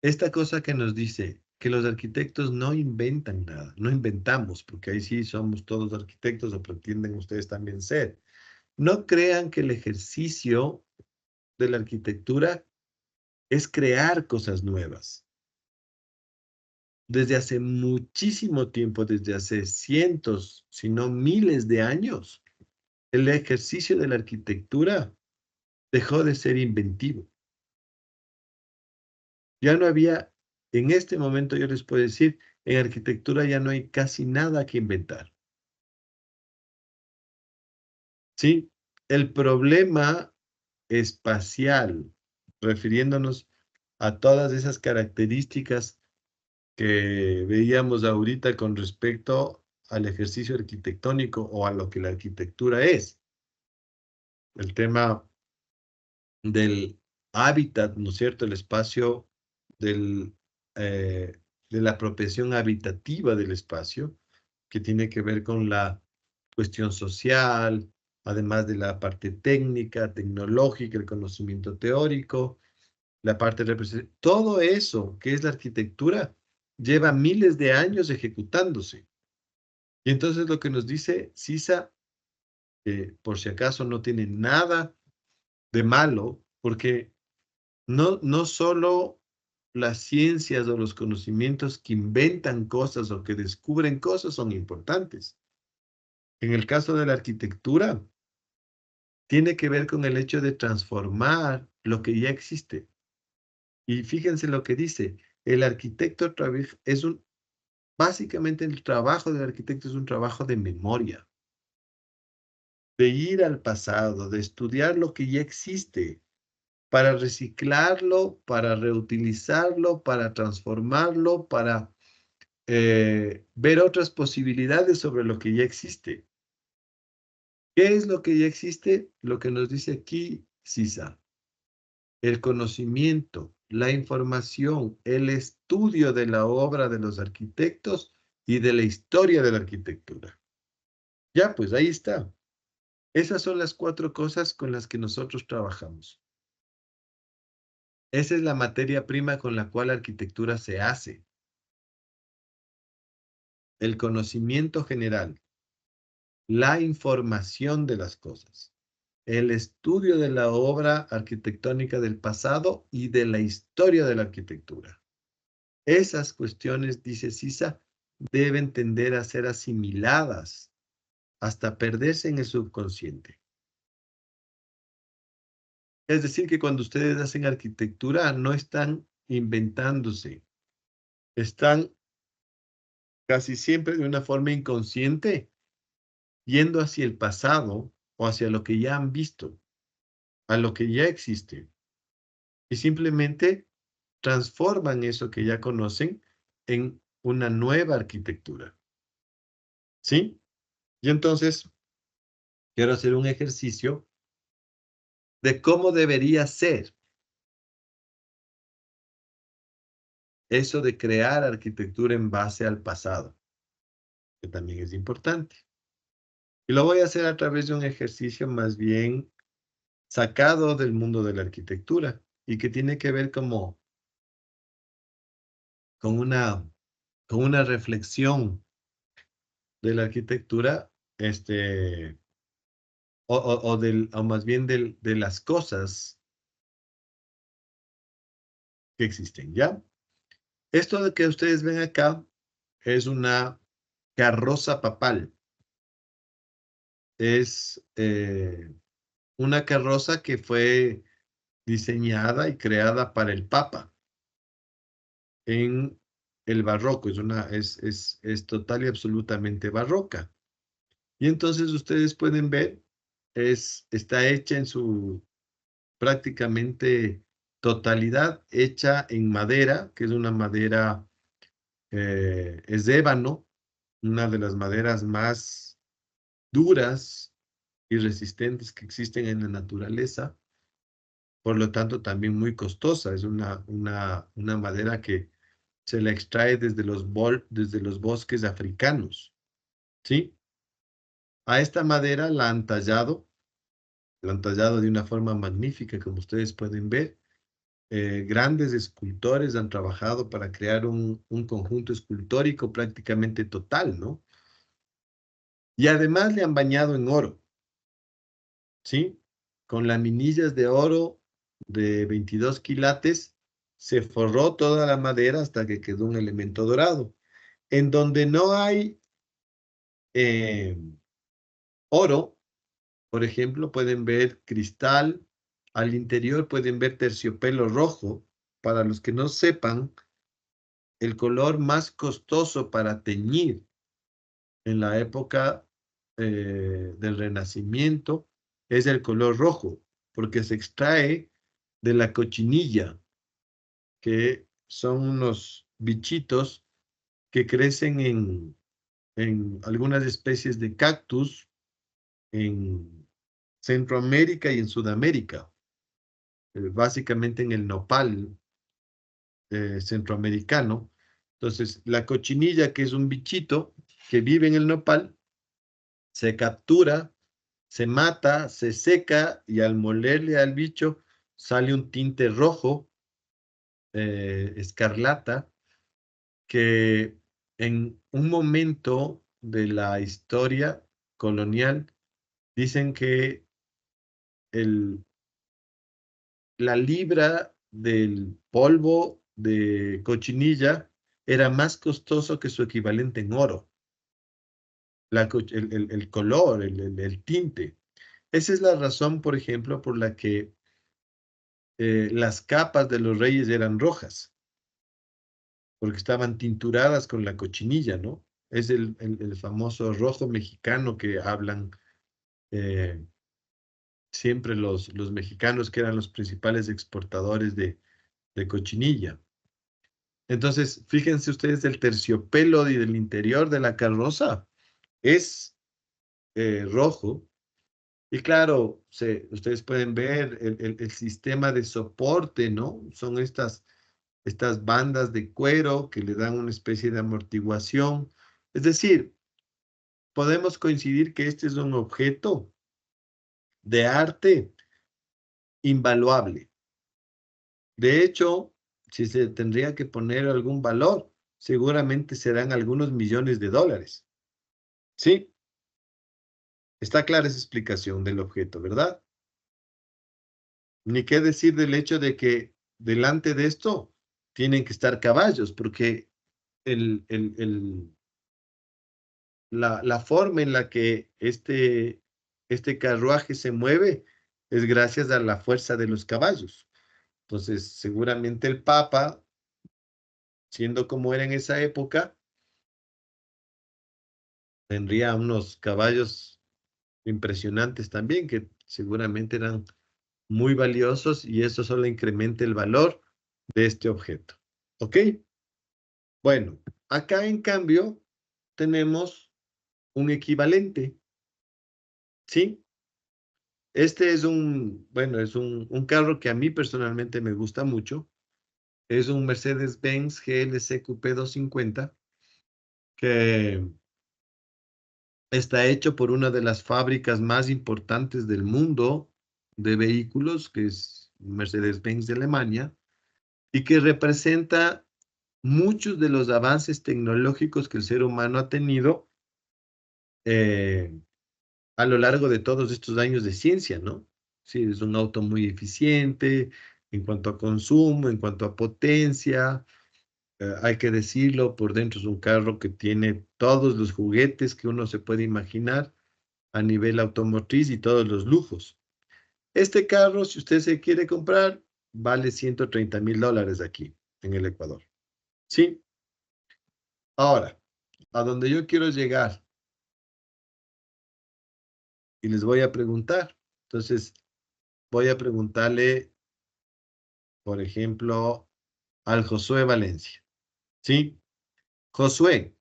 Esta cosa que nos dice que los arquitectos no inventan nada, no inventamos, porque ahí sí somos todos arquitectos o pretenden ustedes también ser. No crean que el ejercicio de la arquitectura es crear cosas nuevas. Desde hace muchísimo tiempo, desde hace cientos, si no miles de años, el ejercicio de la arquitectura dejó de ser inventivo. Ya no había, en este momento yo les puedo decir, en arquitectura ya no hay casi nada que inventar. ¿Sí? El problema espacial, refiriéndonos a todas esas características que veíamos ahorita con respecto al ejercicio arquitectónico o a lo que la arquitectura es. El tema del hábitat, ¿no es cierto? El espacio del, de la apropiación habitativa del espacio, que tiene que ver con la cuestión social, además de la parte técnica, tecnológica, el conocimiento teórico, la parte representativa. Todo eso que es la arquitectura lleva miles de años ejecutándose. Y entonces lo que nos dice Sisa, por si acaso no tiene nada de malo, porque no solo las ciencias o los conocimientos que inventan cosas o que descubren cosas son importantes. En el caso de la arquitectura, tiene que ver con el hecho de transformar lo que ya existe. Y fíjense lo que dice, el arquitecto básicamente el trabajo del arquitecto es un trabajo de memoria, de ir al pasado, de estudiar lo que ya existe, para reciclarlo, para reutilizarlo, para transformarlo, para ver otras posibilidades sobre lo que ya existe. ¿Qué es lo que ya existe? Lo que nos dice aquí Sisa. El conocimiento, la información, el estudio de la obra de los arquitectos y de la historia de la arquitectura. Ya, pues ahí está. Esas son las 4 cosas con las que nosotros trabajamos. Esa es la materia prima con la cual la arquitectura se hace. El conocimiento general, la información de las cosas el estudio de la obra arquitectónica del pasado y de la historia de la arquitectura. Esas cuestiones, dice Sisa, deben tender a ser asimiladas hasta perderse en el subconsciente. Es decir, que cuando ustedes hacen arquitectura no están inventándose, están casi siempre de una forma inconsciente yendo hacia el pasado o hacia lo que ya han visto, a lo que ya existe, y simplemente transforman eso que ya conocen en una nueva arquitectura. ¿Sí? Y entonces quiero hacer un ejercicio de cómo debería ser eso de crear arquitectura en base al pasado, que también es importante. Y lo voy a hacer a través de un ejercicio más bien sacado del mundo de la arquitectura y que tiene que ver como con una reflexión de la arquitectura, o más bien de las cosas que existen, ¿ya? Esto de que ustedes ven acá es una carroza papal. Es una carroza que fue diseñada y creada para el Papa en el barroco. Es total y absolutamente barroca. Y entonces ustedes pueden ver, está hecha en su prácticamente totalidad, hecha en madera, que es una madera, es de ébano, una de las maderas más duras y resistentes que existen en la naturaleza, por lo tanto también muy costosa. Es una madera que se la extrae desde los bosques africanos, ¿sí? A esta madera la han tallado de una forma magnífica, como ustedes pueden ver. Grandes escultores han trabajado para crear un conjunto escultórico prácticamente total, ¿no? Y además le han bañado en oro, ¿sí? Con laminillas de oro de 22 quilates, se forró toda la madera hasta que quedó un elemento dorado. En donde no hay eh, oro, por ejemplo, pueden ver cristal, al interior pueden ver terciopelo rojo. Para los que no sepan, el color más costoso para teñir en la época del Renacimiento es el color rojo, porque se extrae de la cochinilla, que son unos bichitos que crecen en algunas especies de cactus en Centroamérica y en Sudamérica, básicamente en el nopal centroamericano. Entonces, la cochinilla, que es un bichito que vive en el nopal, se captura, se mata, se seca y al molerle al bicho sale un tinte rojo, escarlata, que en un momento de la historia colonial dicen que el, la libra del polvo de cochinilla era más costoso que su equivalente en oro. El color, el tinte. Esa es la razón, por ejemplo, por la que las capas de los reyes eran rojas, porque estaban tinturadas con la cochinilla, ¿no? Es el famoso rojo mexicano que hablan eh, siempre los mexicanos, que eran los principales exportadores de cochinilla. Entonces, fíjense ustedes, el terciopelo y del interior de la carroza es rojo. Y claro, ustedes pueden ver el sistema de soporte, ¿no? Son estas bandas de cuero que le dan una especie de amortiguación. Es decir, podemos coincidir que este es un objeto de arte invaluable. De hecho, si se tendría que poner algún valor, seguramente serán algunos millones de dólares. ¿Sí? Está clara esa explicación del objeto, ¿verdad? Ni qué decir del hecho de que delante de esto tienen que estar caballos, porque la forma en la que este carruaje se mueve es gracias a la fuerza de los caballos. Entonces, seguramente el Papa, siendo como era en esa época, tendría unos caballos impresionantes también, que seguramente eran muy valiosos y eso solo incrementa el valor de este objeto. ¿Ok? Bueno, acá en cambio tenemos un equivalente, ¿sí? Este es bueno, es un carro que a mí personalmente me gusta mucho. Es un Mercedes-Benz GLC Coupé 250 que está hecho por una de las fábricas más importantes del mundo de vehículos, que es Mercedes-Benz de Alemania, y que representa muchos de los avances tecnológicos que el ser humano ha tenido eh, a lo largo de todos estos años de ciencia, ¿no? Sí, es un auto muy eficiente en cuanto a consumo, en cuanto a potencia. Hay que decirlo, por dentro es un carro que tiene todos los juguetes que uno se puede imaginar a nivel automotriz y todos los lujos. Este carro, si usted se quiere comprar, vale $130,000 aquí en el Ecuador. ¿Sí? Ahora, a donde yo quiero llegar y les voy a preguntar. Entonces, voy a preguntarle, por ejemplo, al Josué Valencia. ¿Sí? Josué,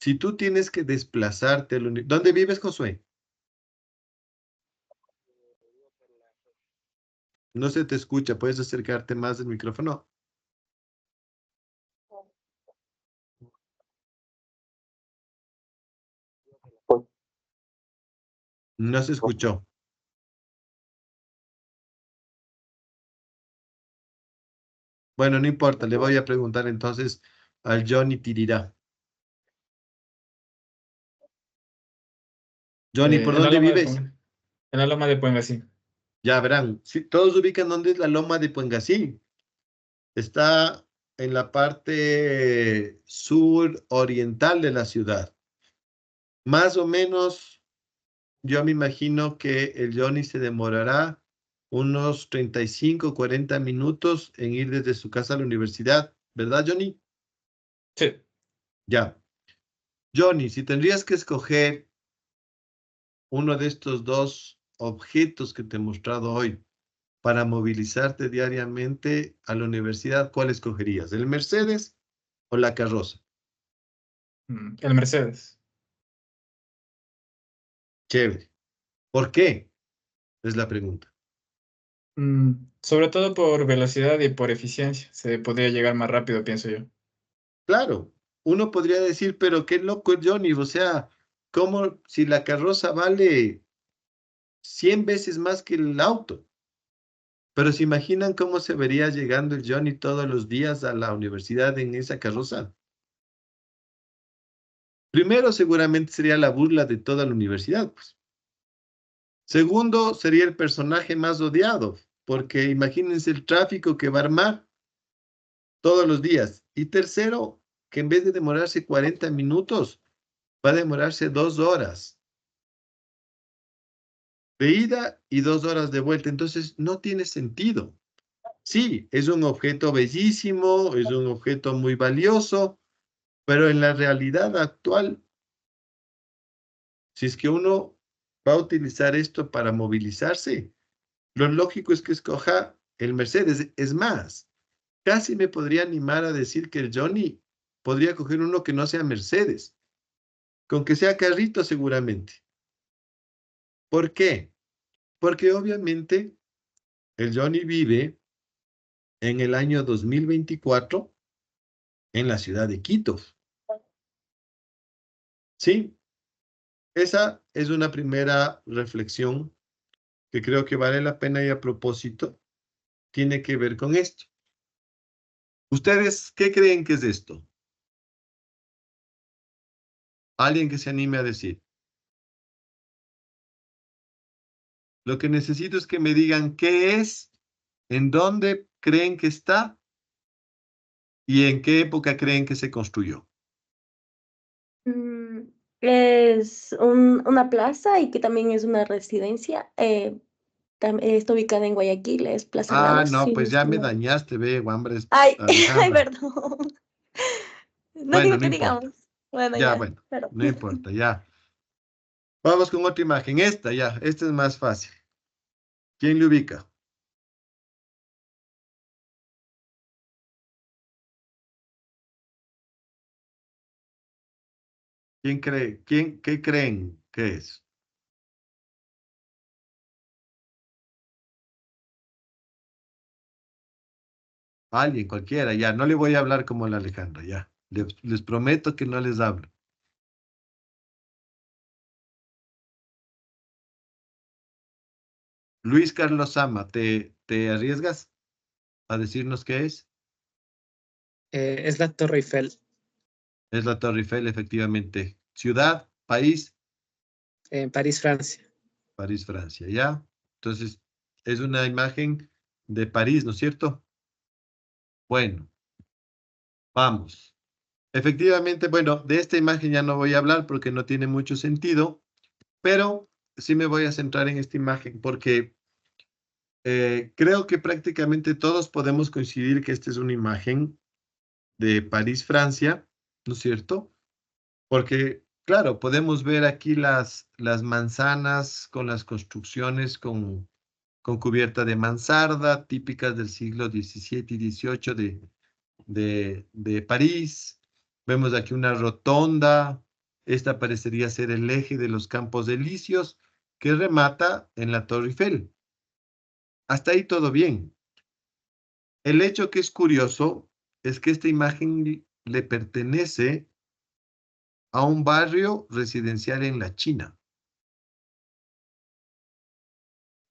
si tú tienes que desplazarte, ¿dónde vives, Josué? No se te escucha, ¿puedes acercarte más del micrófono? No se escuchó. Bueno, no importa, le voy a preguntar entonces al Johnny Tirirá. Johnny, ¿por En la dónde loma de vives? Puengasí. En la loma de Puengasí. Ya verán, sí, todos ubican dónde es la loma de Puengasí. Está en la parte sur oriental de la ciudad. Más o menos, yo me imagino que el Johnny se demorará unos 35, 40 minutos en ir desde su casa a la universidad, ¿verdad, Johnny? Sí. Ya. Johnny, si tendrías que escoger uno de estos dos objetos que te he mostrado hoy para movilizarte diariamente a la universidad, ¿cuál escogerías? ¿El Mercedes o la carroza? El Mercedes. Chévere. ¿Por qué? Es la pregunta. Sobre todo por velocidad y por eficiencia. Se podría llegar más rápido, pienso yo. Claro, uno podría decir, pero qué loco es Johnny, o sea, ¿cómo si la carroza vale 100 veces más que el auto? Pero ¿se imaginan cómo se vería llegando el Johnny todos los días a la universidad en esa carroza? Primero, seguramente sería la burla de toda la universidad, pues. Segundo, sería el personaje más odiado, porque imagínense el tráfico que va a armar todos los días. Y tercero, que en vez de demorarse 40 minutos, va a demorarse 2 horas de ida y 2 horas de vuelta. Entonces, no tiene sentido. Sí, es un objeto bellísimo, es un objeto muy valioso, pero en la realidad actual, si es que uno va a utilizar esto para movilizarse, lo lógico es que escoja el Mercedes. Es más, casi me podría animar a decir que el Johnny podría coger uno que no sea Mercedes, con que sea carrito seguramente. ¿Por qué? Porque obviamente el Johnny vive en el año 2024 en la ciudad de Quito. ¿Sí? Esa es una primera reflexión que creo que vale la pena y a propósito tiene que ver con esto. ¿Ustedes qué creen que es esto? Alguien que se anime a decir. Lo que necesito es que me digan qué es, en dónde creen que está y en qué época creen que se construyó. Es una plaza y que también es una residencia. Está ubicada en Guayaquil, es Plaza Ah, Lados, no, si no pues ya estoy me mal. dañaste, ve, Guambres, Ay, ay, Alejandra. perdón. No Bueno, digo no que importa. digamos. Bueno, Ya, ya, bueno, pero. no importa, ya. Vamos con otra imagen. Esta, ya, esta es más fácil. ¿Quién le ubica? ¿Quién cree? ¿Qué creen que es? Alguien, cualquiera, ya. No le voy a hablar como la Alejandra, ya. Les prometo que no les hablo. Luis Carlos Sama, ¿te arriesgas a decirnos qué es? Es la Torre Eiffel Es la Torre Eiffel, efectivamente. Ciudad, país, en París, Francia. París, Francia, ¿ya? Entonces, es una imagen de París, ¿no es cierto? Bueno, vamos. Efectivamente, bueno, de esta imagen ya no voy a hablar porque no tiene mucho sentido, pero sí me voy a centrar en esta imagen porque creo que prácticamente todos podemos coincidir que esta es una imagen de París, Francia, ¿no es cierto? Porque, claro, podemos ver aquí las manzanas con las construcciones con cubierta de mansarda, típicas del siglo XVII y XVIII de París. Vemos aquí una rotonda. Esta parecería ser el eje de los Campos Elíseos que remata en la Torre Eiffel. Hasta ahí todo bien. El hecho que es curioso es que esta imagen le pertenece a un barrio residencial en la China.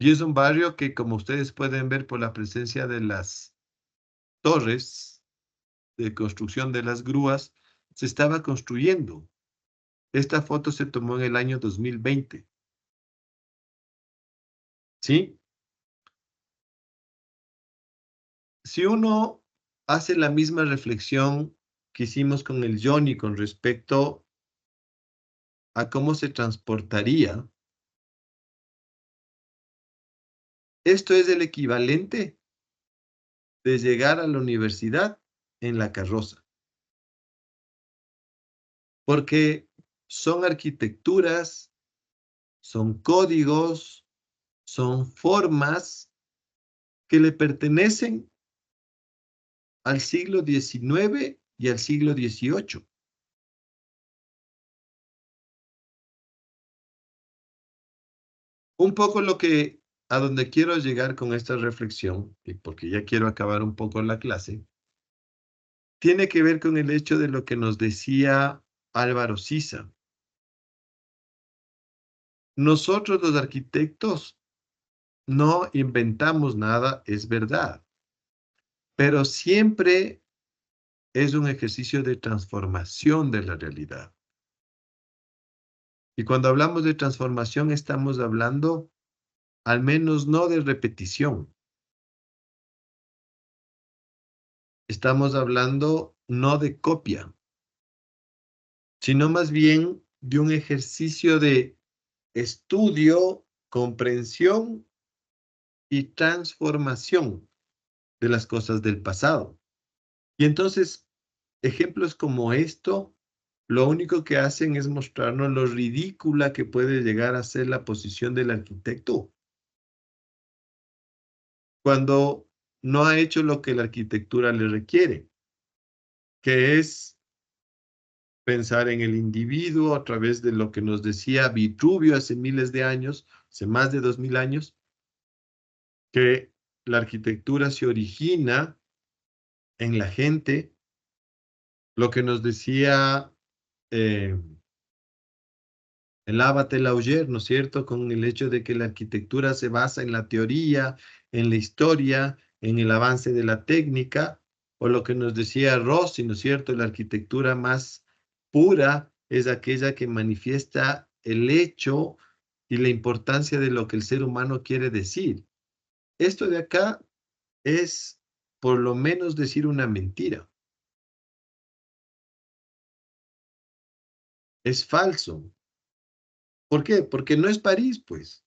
Y es un barrio que, como ustedes pueden ver por la presencia de las torres de construcción de las grúas, se estaba construyendo. Esta foto se tomó en el año 2020. ¿Sí? Si uno hace la misma reflexión que hicimos con el Johnny con respecto a cómo se transportaría, esto es el equivalente de llegar a la universidad en la carroza, porque son arquitecturas, son códigos, son formas que le pertenecen al siglo XIX y al siglo XVIII. Un poco a donde quiero llegar con esta reflexión, y porque ya quiero acabar un poco la clase, tiene que ver con el hecho de lo que nos decía Álvaro Siza. Nosotros los arquitectos no inventamos nada, es verdad, pero siempre es un ejercicio de transformación de la realidad. Y cuando hablamos de transformación estamos hablando al menos no de repetición. Estamos hablando no de copia, sino más bien de un ejercicio de estudio, comprensión y transformación de las cosas del pasado. Y entonces, ejemplos como esto, lo único que hacen es mostrarnos lo ridícula que puede llegar a ser la posición del arquitecto cuando no ha hecho lo que la arquitectura le requiere, que es pensar en el individuo a través de lo que nos decía Vitruvio hace miles de años, hace más de 2000 años, que la arquitectura se origina en la gente, lo que nos decía eh, el Abate Laugier, ¿no es cierto?, con el hecho de que la arquitectura se basa en la teoría, en la historia, en el avance de la técnica, o lo que nos decía Rossi, ¿no es cierto?, la arquitectura más pura es aquella que manifiesta el hecho y la importancia de lo que el ser humano quiere decir. Esto de acá es por lo menos decir una mentira. Es falso. ¿Por qué? Porque no es París, pues.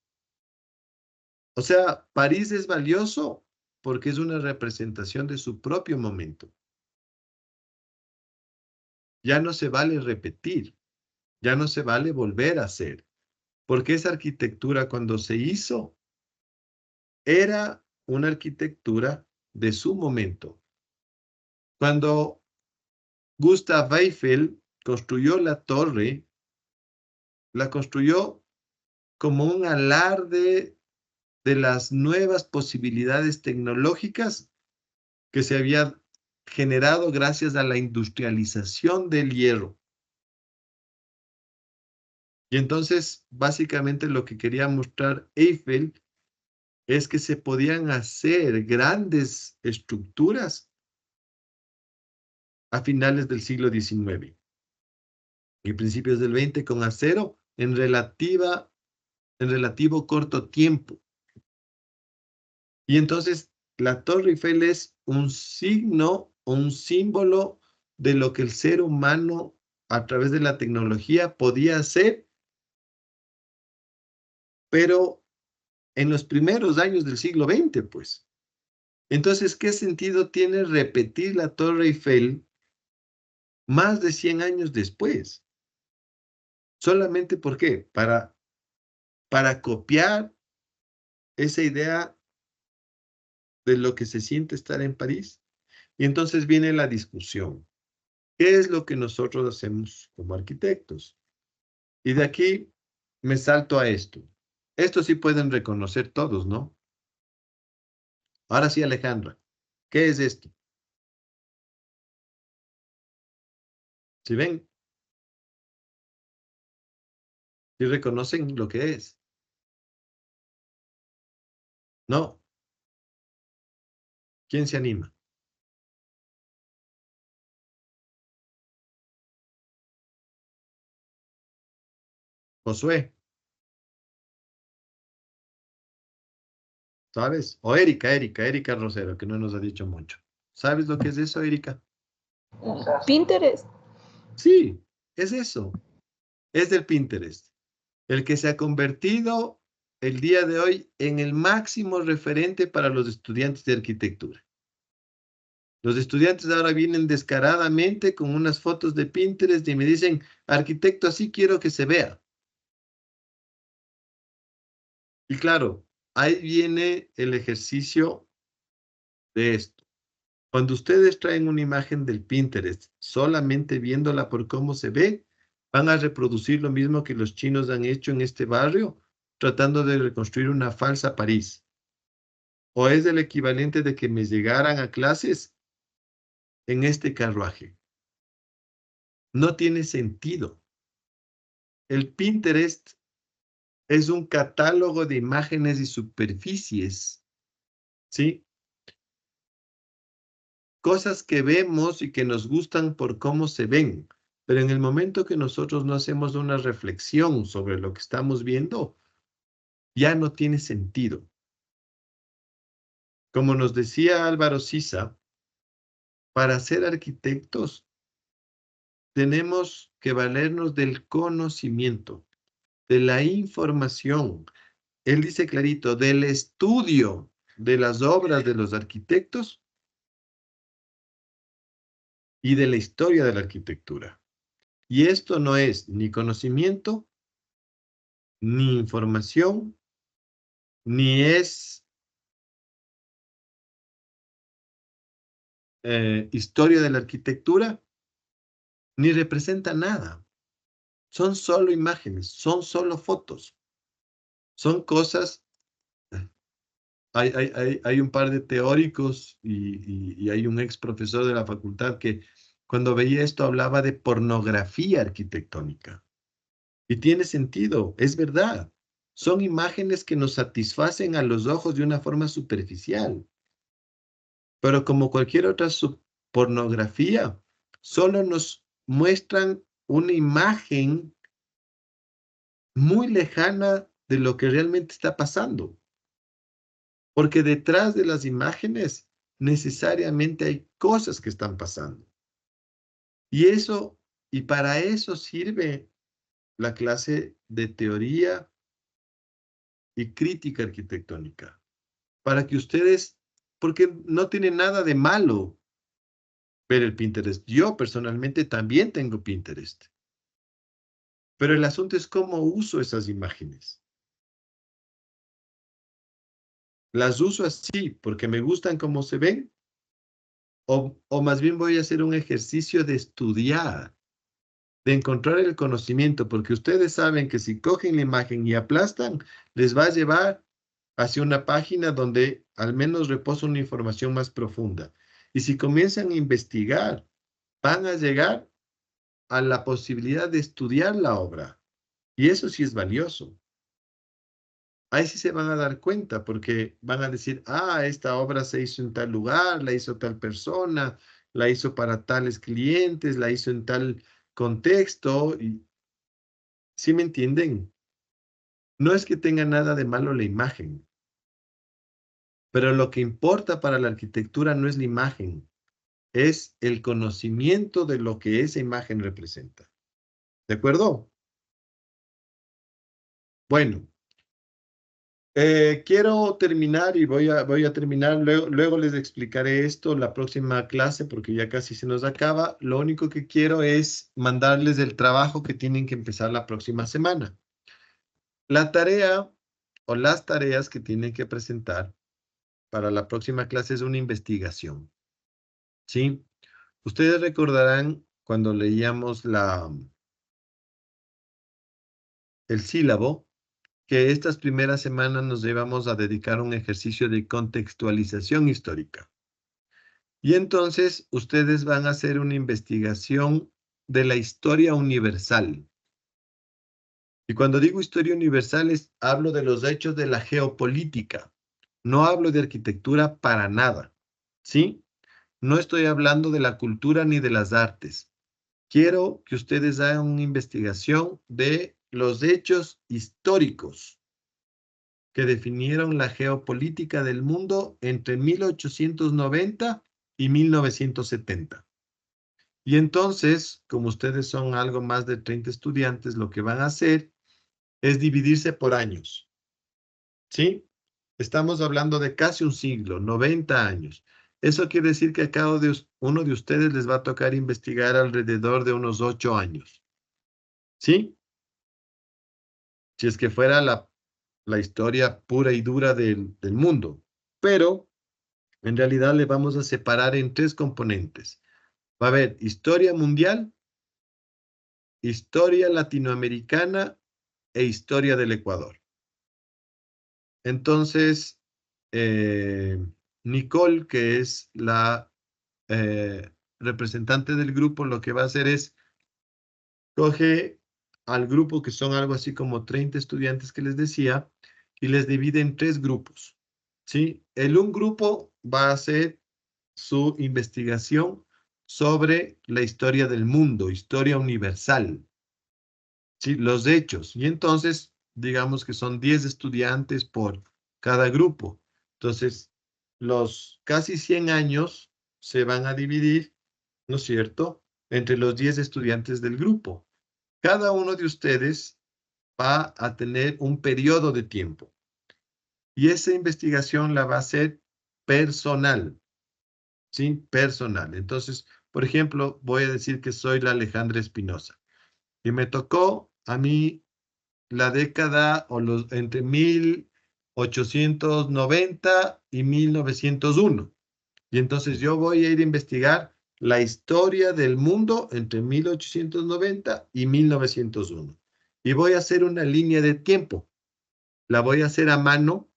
O sea, París es valioso porque es una representación de su propio momento. Ya no se vale repetir, ya no se vale volver a hacer, porque esa arquitectura cuando se hizo era una arquitectura de su momento. Cuando Gustav Eiffel construyó la torre, la construyó como un alarde de las nuevas posibilidades tecnológicas que se había generado gracias a la industrialización del hierro. Y entonces, básicamente lo que quería mostrar Eiffel es que se podían hacer grandes estructuras a finales del siglo XIX y principios del XX con acero en relativo corto tiempo. Y entonces la Torre Eiffel es un signo, un símbolo de lo que el ser humano a través de la tecnología podía hacer, pero en los primeros años del siglo XX, pues. Entonces, ¿qué sentido tiene repetir la Torre Eiffel más de 100 años después? ¿Solamente por qué? Para copiar esa idea de lo que se siente estar en París. Y entonces viene la discusión. ¿Qué es lo que nosotros hacemos como arquitectos? Y de aquí me salto a esto. Esto sí pueden reconocer todos, ¿no? Ahora sí, Alejandra, ¿qué es esto? ¿Sí ven? ¿Sí reconocen lo que es? No. ¿Quién se anima? Josué, ¿sabes? O Erika Rosero, que no nos ha dicho mucho. ¿Sabes lo que es eso, Erika? Pinterest. Sí, es eso. Es del Pinterest. El que se ha convertido el día de hoy en el máximo referente para los estudiantes de arquitectura. Los estudiantes ahora vienen descaradamente con unas fotos de Pinterest y me dicen, arquitecto, así quiero que se vea. Y claro, ahí viene el ejercicio de esto. Cuando ustedes traen una imagen del Pinterest, solamente viéndola por cómo se ve, van a reproducir lo mismo que los chinos han hecho en este barrio, tratando de reconstruir una falsa París. O es el equivalente de que me llegaran a clases en este carruaje. No tiene sentido. El Pinterest es un catálogo de imágenes y superficies, ¿sí? Cosas que vemos y que nos gustan por cómo se ven, pero en el momento que nosotros no hacemos una reflexión sobre lo que estamos viendo, ya no tiene sentido. Como nos decía Álvaro Sisa, para ser arquitectos tenemos que valernos del conocimiento, de la información. Él dice clarito, del estudio de las obras de los arquitectos y de la historia de la arquitectura. Y esto no es ni conocimiento, ni información, ni es historia de la arquitectura, ni representa nada. Son solo imágenes, son solo fotos. Son cosas. Hay un par de teóricos y hay un ex profesor de la facultad que cuando veía esto hablaba de pornografía arquitectónica. Y tiene sentido, es verdad. Son imágenes que nos satisfacen a los ojos de una forma superficial. Pero como cualquier otra pornografía, solo nos muestran una imagen muy lejana de lo que realmente está pasando. Porque detrás de las imágenes necesariamente hay cosas que están pasando. Y para eso sirve la clase de teoría y crítica arquitectónica. Para que ustedes, porque no tiene nada de malo ver el Pinterest. Yo personalmente también tengo Pinterest. Pero el asunto es cómo uso esas imágenes. ¿Las uso así porque me gustan cómo se ven? O más bien voy a hacer un ejercicio de estudiar, de encontrar el conocimiento, porque ustedes saben que si cogen la imagen y aplastan, les va a llevar hacia una página donde al menos reposa una información más profunda. Y si comienzan a investigar, van a llegar a la posibilidad de estudiar la obra. Y eso sí es valioso. Ahí sí se van a dar cuenta, porque van a decir, ah, esta obra se hizo en tal lugar, la hizo tal persona, la hizo para tales clientes, la hizo en tal contexto. Y, ¿sí me entienden? No es que tenga nada de malo la imagen, pero lo que importa para la arquitectura no es la imagen, es el conocimiento de lo que esa imagen representa. ¿De acuerdo? Bueno. Quiero terminar y voy a terminar, luego les explicaré esto la próxima clase porque ya casi se nos acaba. Lo único que quiero es mandarles el trabajo que tienen que empezar la próxima semana. La tarea o las tareas que tienen que presentar para la próxima clase es una investigación. ¿Sí? Ustedes recordarán cuando leíamos el sílabo, que estas primeras semanas nos llevamos a dedicar a un ejercicio de contextualización histórica. Y entonces ustedes van a hacer una investigación de la historia universal. Y cuando digo historia universal, hablo de los hechos de la geopolítica. No hablo de arquitectura para nada. ¿Sí? No estoy hablando de la cultura ni de las artes. Quiero que ustedes hagan una investigación de los hechos históricos que definieron la geopolítica del mundo entre 1890 y 1970. Y entonces, como ustedes son algo más de 30 estudiantes, lo que van a hacer es dividirse por años. ¿Sí? Estamos hablando de casi un siglo, 90 años. Eso quiere decir que a cada uno de ustedes les va a tocar investigar alrededor de unos 8 años. ¿Sí? Si es que fuera la historia pura y dura del mundo. Pero en realidad le vamos a separar en 3 componentes. Va a haber historia mundial, historia latinoamericana e historia del Ecuador. Entonces, Nicole, que es la representante del grupo, lo que va a hacer es coge al grupo, que son algo así como 30 estudiantes que les decía, y les divide en 3 grupos. ¿Sí? Un grupo va a hacer su investigación sobre la historia del mundo, historia universal, ¿sí? Los hechos. Y entonces, digamos que son 10 estudiantes por cada grupo. Entonces, los casi 100 años se van a dividir, ¿no es cierto?, entre los 10 estudiantes del grupo. Cada uno de ustedes va a tener un periodo de tiempo. Y esa investigación la va a hacer personal. ¿Sí? Personal. Entonces, por ejemplo, voy a decir que soy la Alejandra Espinosa. Y me tocó a mí la década entre 1890 y 1901. Y entonces yo voy a ir a investigar la historia del mundo entre 1890 y 1901. Y voy a hacer una línea de tiempo. La voy a hacer a mano,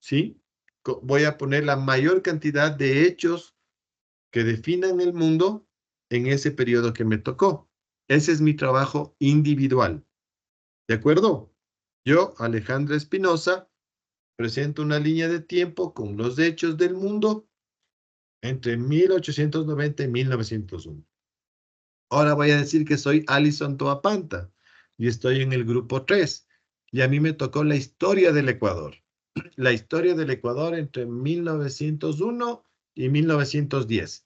¿sí? Voy a poner la mayor cantidad de hechos que definan el mundo en ese periodo que me tocó. Ese es mi trabajo individual. ¿De acuerdo? Yo, Alejandra Espinosa, presento una línea de tiempo con los hechos del mundo entre 1890 y 1901. Ahora voy a decir que soy Alison Toapanta y estoy en el grupo 3. y a mí me tocó la historia del Ecuador. La historia del Ecuador entre 1901 y 1910.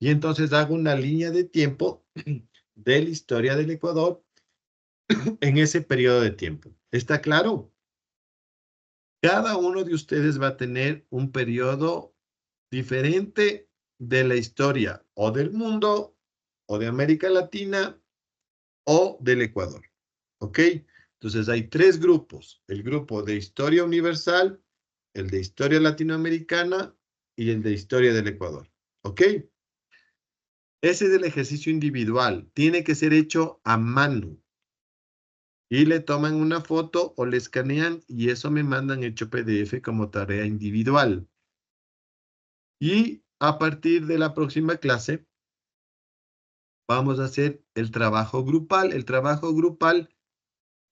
Y entonces hago una línea de tiempo de la historia del Ecuador en ese periodo de tiempo. ¿Está claro? Cada uno de ustedes va a tener un periodo diferente de la historia o del mundo, o de América Latina, o del Ecuador. ¿Ok? Entonces hay tres grupos. El grupo de historia universal, el de historia latinoamericana y el de historia del Ecuador. ¿Ok? Ese es el ejercicio individual. Tiene que ser hecho a mano. Y le toman una foto o le escanean y eso me mandan hecho PDF como tarea individual. Y a partir de la próxima clase vamos a hacer el trabajo grupal. El trabajo grupal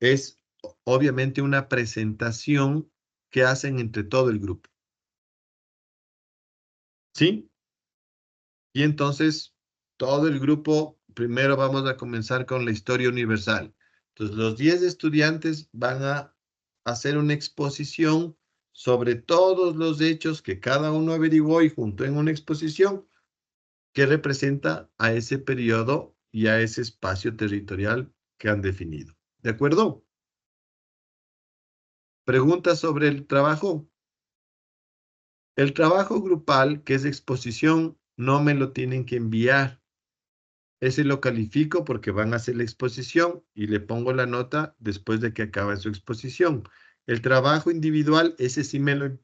es obviamente una presentación que hacen entre todo el grupo. ¿Sí? Y entonces todo el grupo, primero vamos a comenzar con la historia universal. Entonces los 10 estudiantes van a hacer una exposición sobre todos los hechos que cada uno averiguó y juntó en una exposición que representa a ese periodo y a ese espacio territorial que han definido. ¿De acuerdo? ¿Preguntas sobre el trabajo? El trabajo grupal, que es exposición, no me lo tienen que enviar. Ese lo califico porque van a hacer la exposición y le pongo la nota después de que acabe su exposición. El trabajo individual, ese sí me lo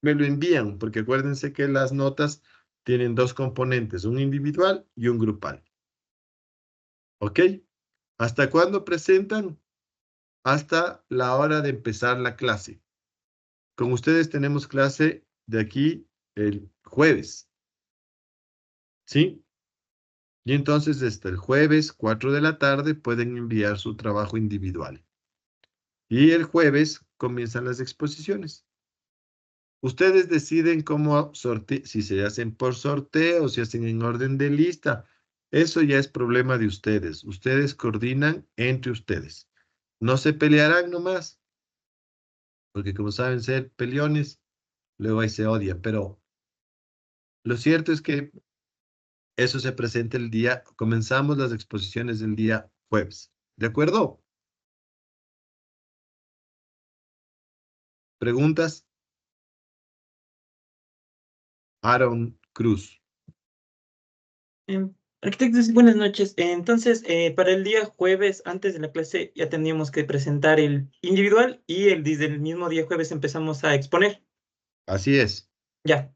envían, porque acuérdense que las notas tienen dos componentes, un individual y un grupal. ¿Ok? ¿Hasta cuándo presentan? Hasta la hora de empezar la clase. Con ustedes tenemos clase de aquí el jueves. ¿Sí? Y entonces hasta el jueves, 4 de la tarde, pueden enviar su trabajo individual. Y el jueves comienzan las exposiciones. Ustedes deciden cómo sortear, si se hacen por sorteo, si hacen en orden de lista. Eso ya es problema de ustedes. Ustedes coordinan entre ustedes. No se pelearán nomás, porque como saben ser peleones, luego ahí se odian. Pero lo cierto es que eso se presenta el día, comenzamos las exposiciones el día jueves. ¿De acuerdo? ¿Preguntas? Aaron Cruz. Arquitectos, buenas noches. Entonces, para el día jueves, antes de la clase, ya teníamos que presentar el individual y desde el mismo día jueves empezamos a exponer. Así es. Ya. Muchas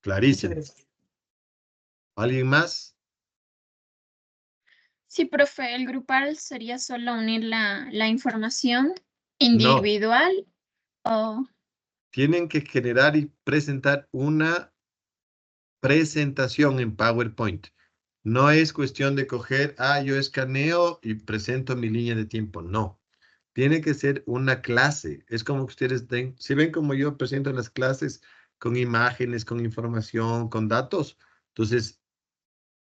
Clarísimo. gracias. ¿Alguien más? Sí, profe, el grupal sería solo unir la información No. individual o... Tienen que generar y presentar una presentación en PowerPoint. No es cuestión de coger, yo escaneo y presento mi línea de tiempo. No. Tiene que ser una clase. Es como que ustedes den, si ven como yo presento las clases con imágenes, con información, con datos. Entonces,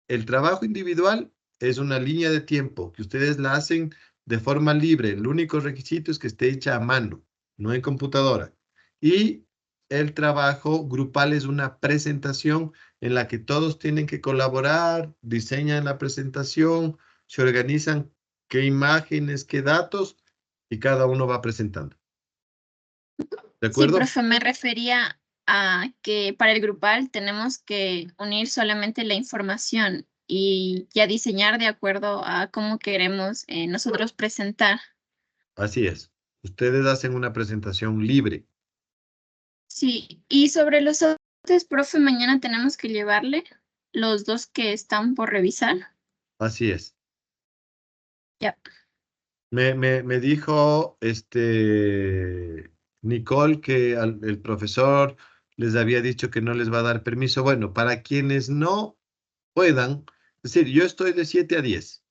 el trabajo individual es una línea de tiempo que ustedes la hacen de forma libre. El único requisito es que esté hecha a mano, no en computadora. Y el trabajo grupal es una presentación en la que todos tienen que colaborar, diseñan la presentación, se organizan qué imágenes, qué datos, y cada uno va presentando. ¿De Sí, acuerdo? profe, me refería a que para el grupal tenemos que unir solamente la información y ya diseñar de acuerdo a cómo queremos nosotros presentar. Así es. Ustedes hacen una presentación libre. Sí, y sobre los otros, profe, mañana tenemos que llevarle los dos que están por revisar. Así es. Ya. Me dijo Nicole que el profesor les había dicho que no les va a dar permiso. Bueno, para quienes no puedan, es decir, yo estoy de 7 a 10.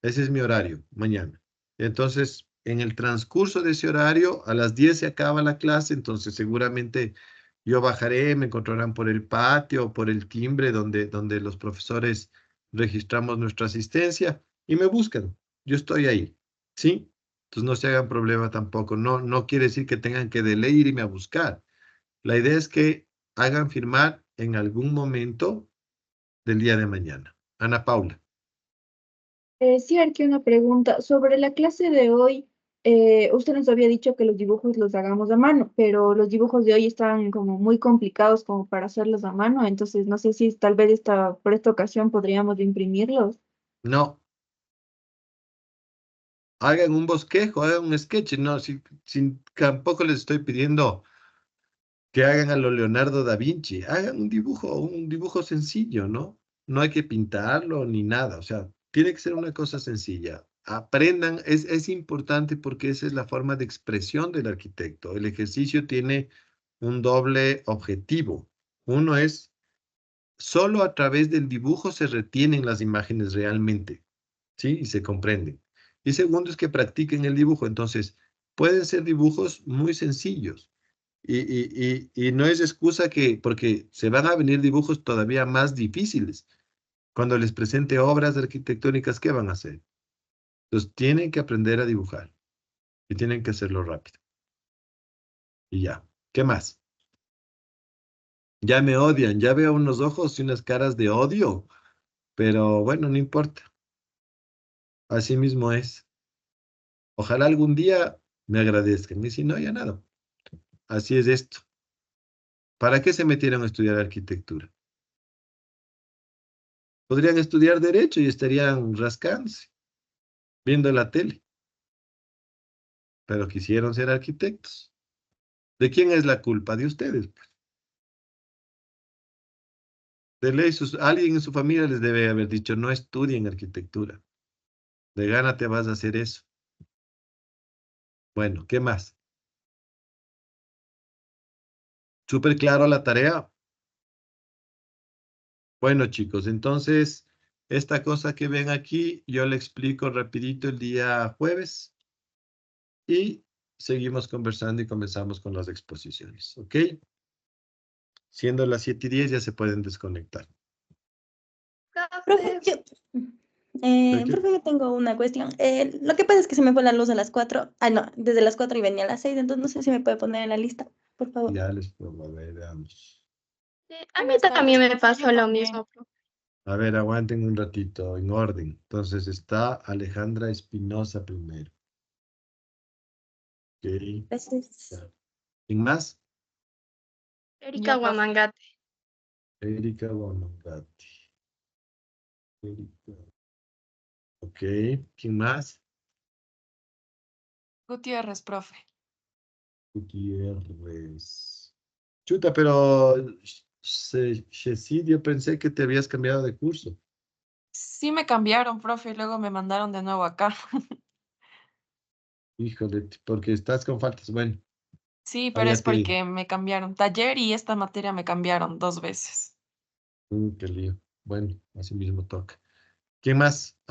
Ese es mi horario, mañana. Entonces, en el transcurso de ese horario, a las 10 se acaba la clase, entonces seguramente yo bajaré, me encontrarán por el patio o por el timbre donde los profesores registramos nuestra asistencia y me buscan. Yo estoy ahí, ¿sí? Entonces no se hagan problema tampoco. No quiere decir que tengan que de ley irme a buscar. La idea es que hagan firmar en algún momento del día de mañana. Ana Paula. Sí, aquí una pregunta. Sobre la clase de hoy, usted nos había dicho que los dibujos los hagamos a mano, pero los dibujos de hoy están como muy complicados como para hacerlos a mano, entonces no sé si tal vez por esta ocasión podríamos imprimirlos. No. Hagan un bosquejo, hagan un sketch. No, tampoco les estoy pidiendo que hagan a lo Leonardo da Vinci. Hagan un dibujo sencillo, ¿no? No hay que pintarlo ni nada. O sea, tiene que ser una cosa sencilla. Aprendan, es importante porque esa es la forma de expresión del arquitecto. El ejercicio tiene un doble objetivo. Uno es, solo a través del dibujo se retienen las imágenes realmente, ¿sí? Y se comprenden. Y segundo es que practiquen el dibujo. Entonces, pueden ser dibujos muy sencillos. Y no es excusa porque se van a venir dibujos todavía más difíciles. Cuando les presente obras arquitectónicas, ¿qué van a hacer? Entonces, tienen que aprender a dibujar y tienen que hacerlo rápido. Y ya. ¿Qué más? Ya me odian, ya veo unos ojos y unas caras de odio, pero bueno, no importa. Así mismo es. Ojalá algún día me agradezcan. Y si no, ya nada. Así es esto. ¿Para qué se metieron a estudiar arquitectura? Podrían estudiar derecho y estarían rascándose, viendo la tele, pero quisieron ser arquitectos. ¿De quién es la culpa? De ustedes, pues. De ley, alguien en su familia les debe haber dicho, no estudien arquitectura. De gana te vas a hacer eso. Bueno, ¿qué más? ¿Súper claro la tarea? Bueno, chicos, entonces, esta cosa que ven aquí, yo le explico rapidito el día jueves y seguimos conversando y comenzamos con las exposiciones, ¿ok? Siendo las 7:10 ya se pueden desconectar. Profe, profe, yo tengo una cuestión. Lo que pasa es que se me fue la luz a las 4. Ah, no, desde las 4 y venía a las 6, entonces no sé si me puede poner en la lista, por favor. Ya les pongo, a ver, veamos. A mí también me pasó lo mismo. A ver, aguanten un ratito, en orden. Entonces está Alejandra Espinosa primero. Ok. Gracias. Ya. ¿Quién más? Erika Guamangate. Erika Guamangati. Erika. Ok. ¿Quién más? Gutiérrez, profe. Gutiérrez. Chuta, pero Shesid, yo pensé que te habías cambiado de curso. Sí me cambiaron, profe, y luego me mandaron de nuevo acá. Híjole, porque estás con faltas. Bueno, Sí, pero allá es te digo. porque me cambiaron. Taller y esta materia me cambiaron 2 veces. Qué lío. Bueno, así mismo toca. ¿Quién más?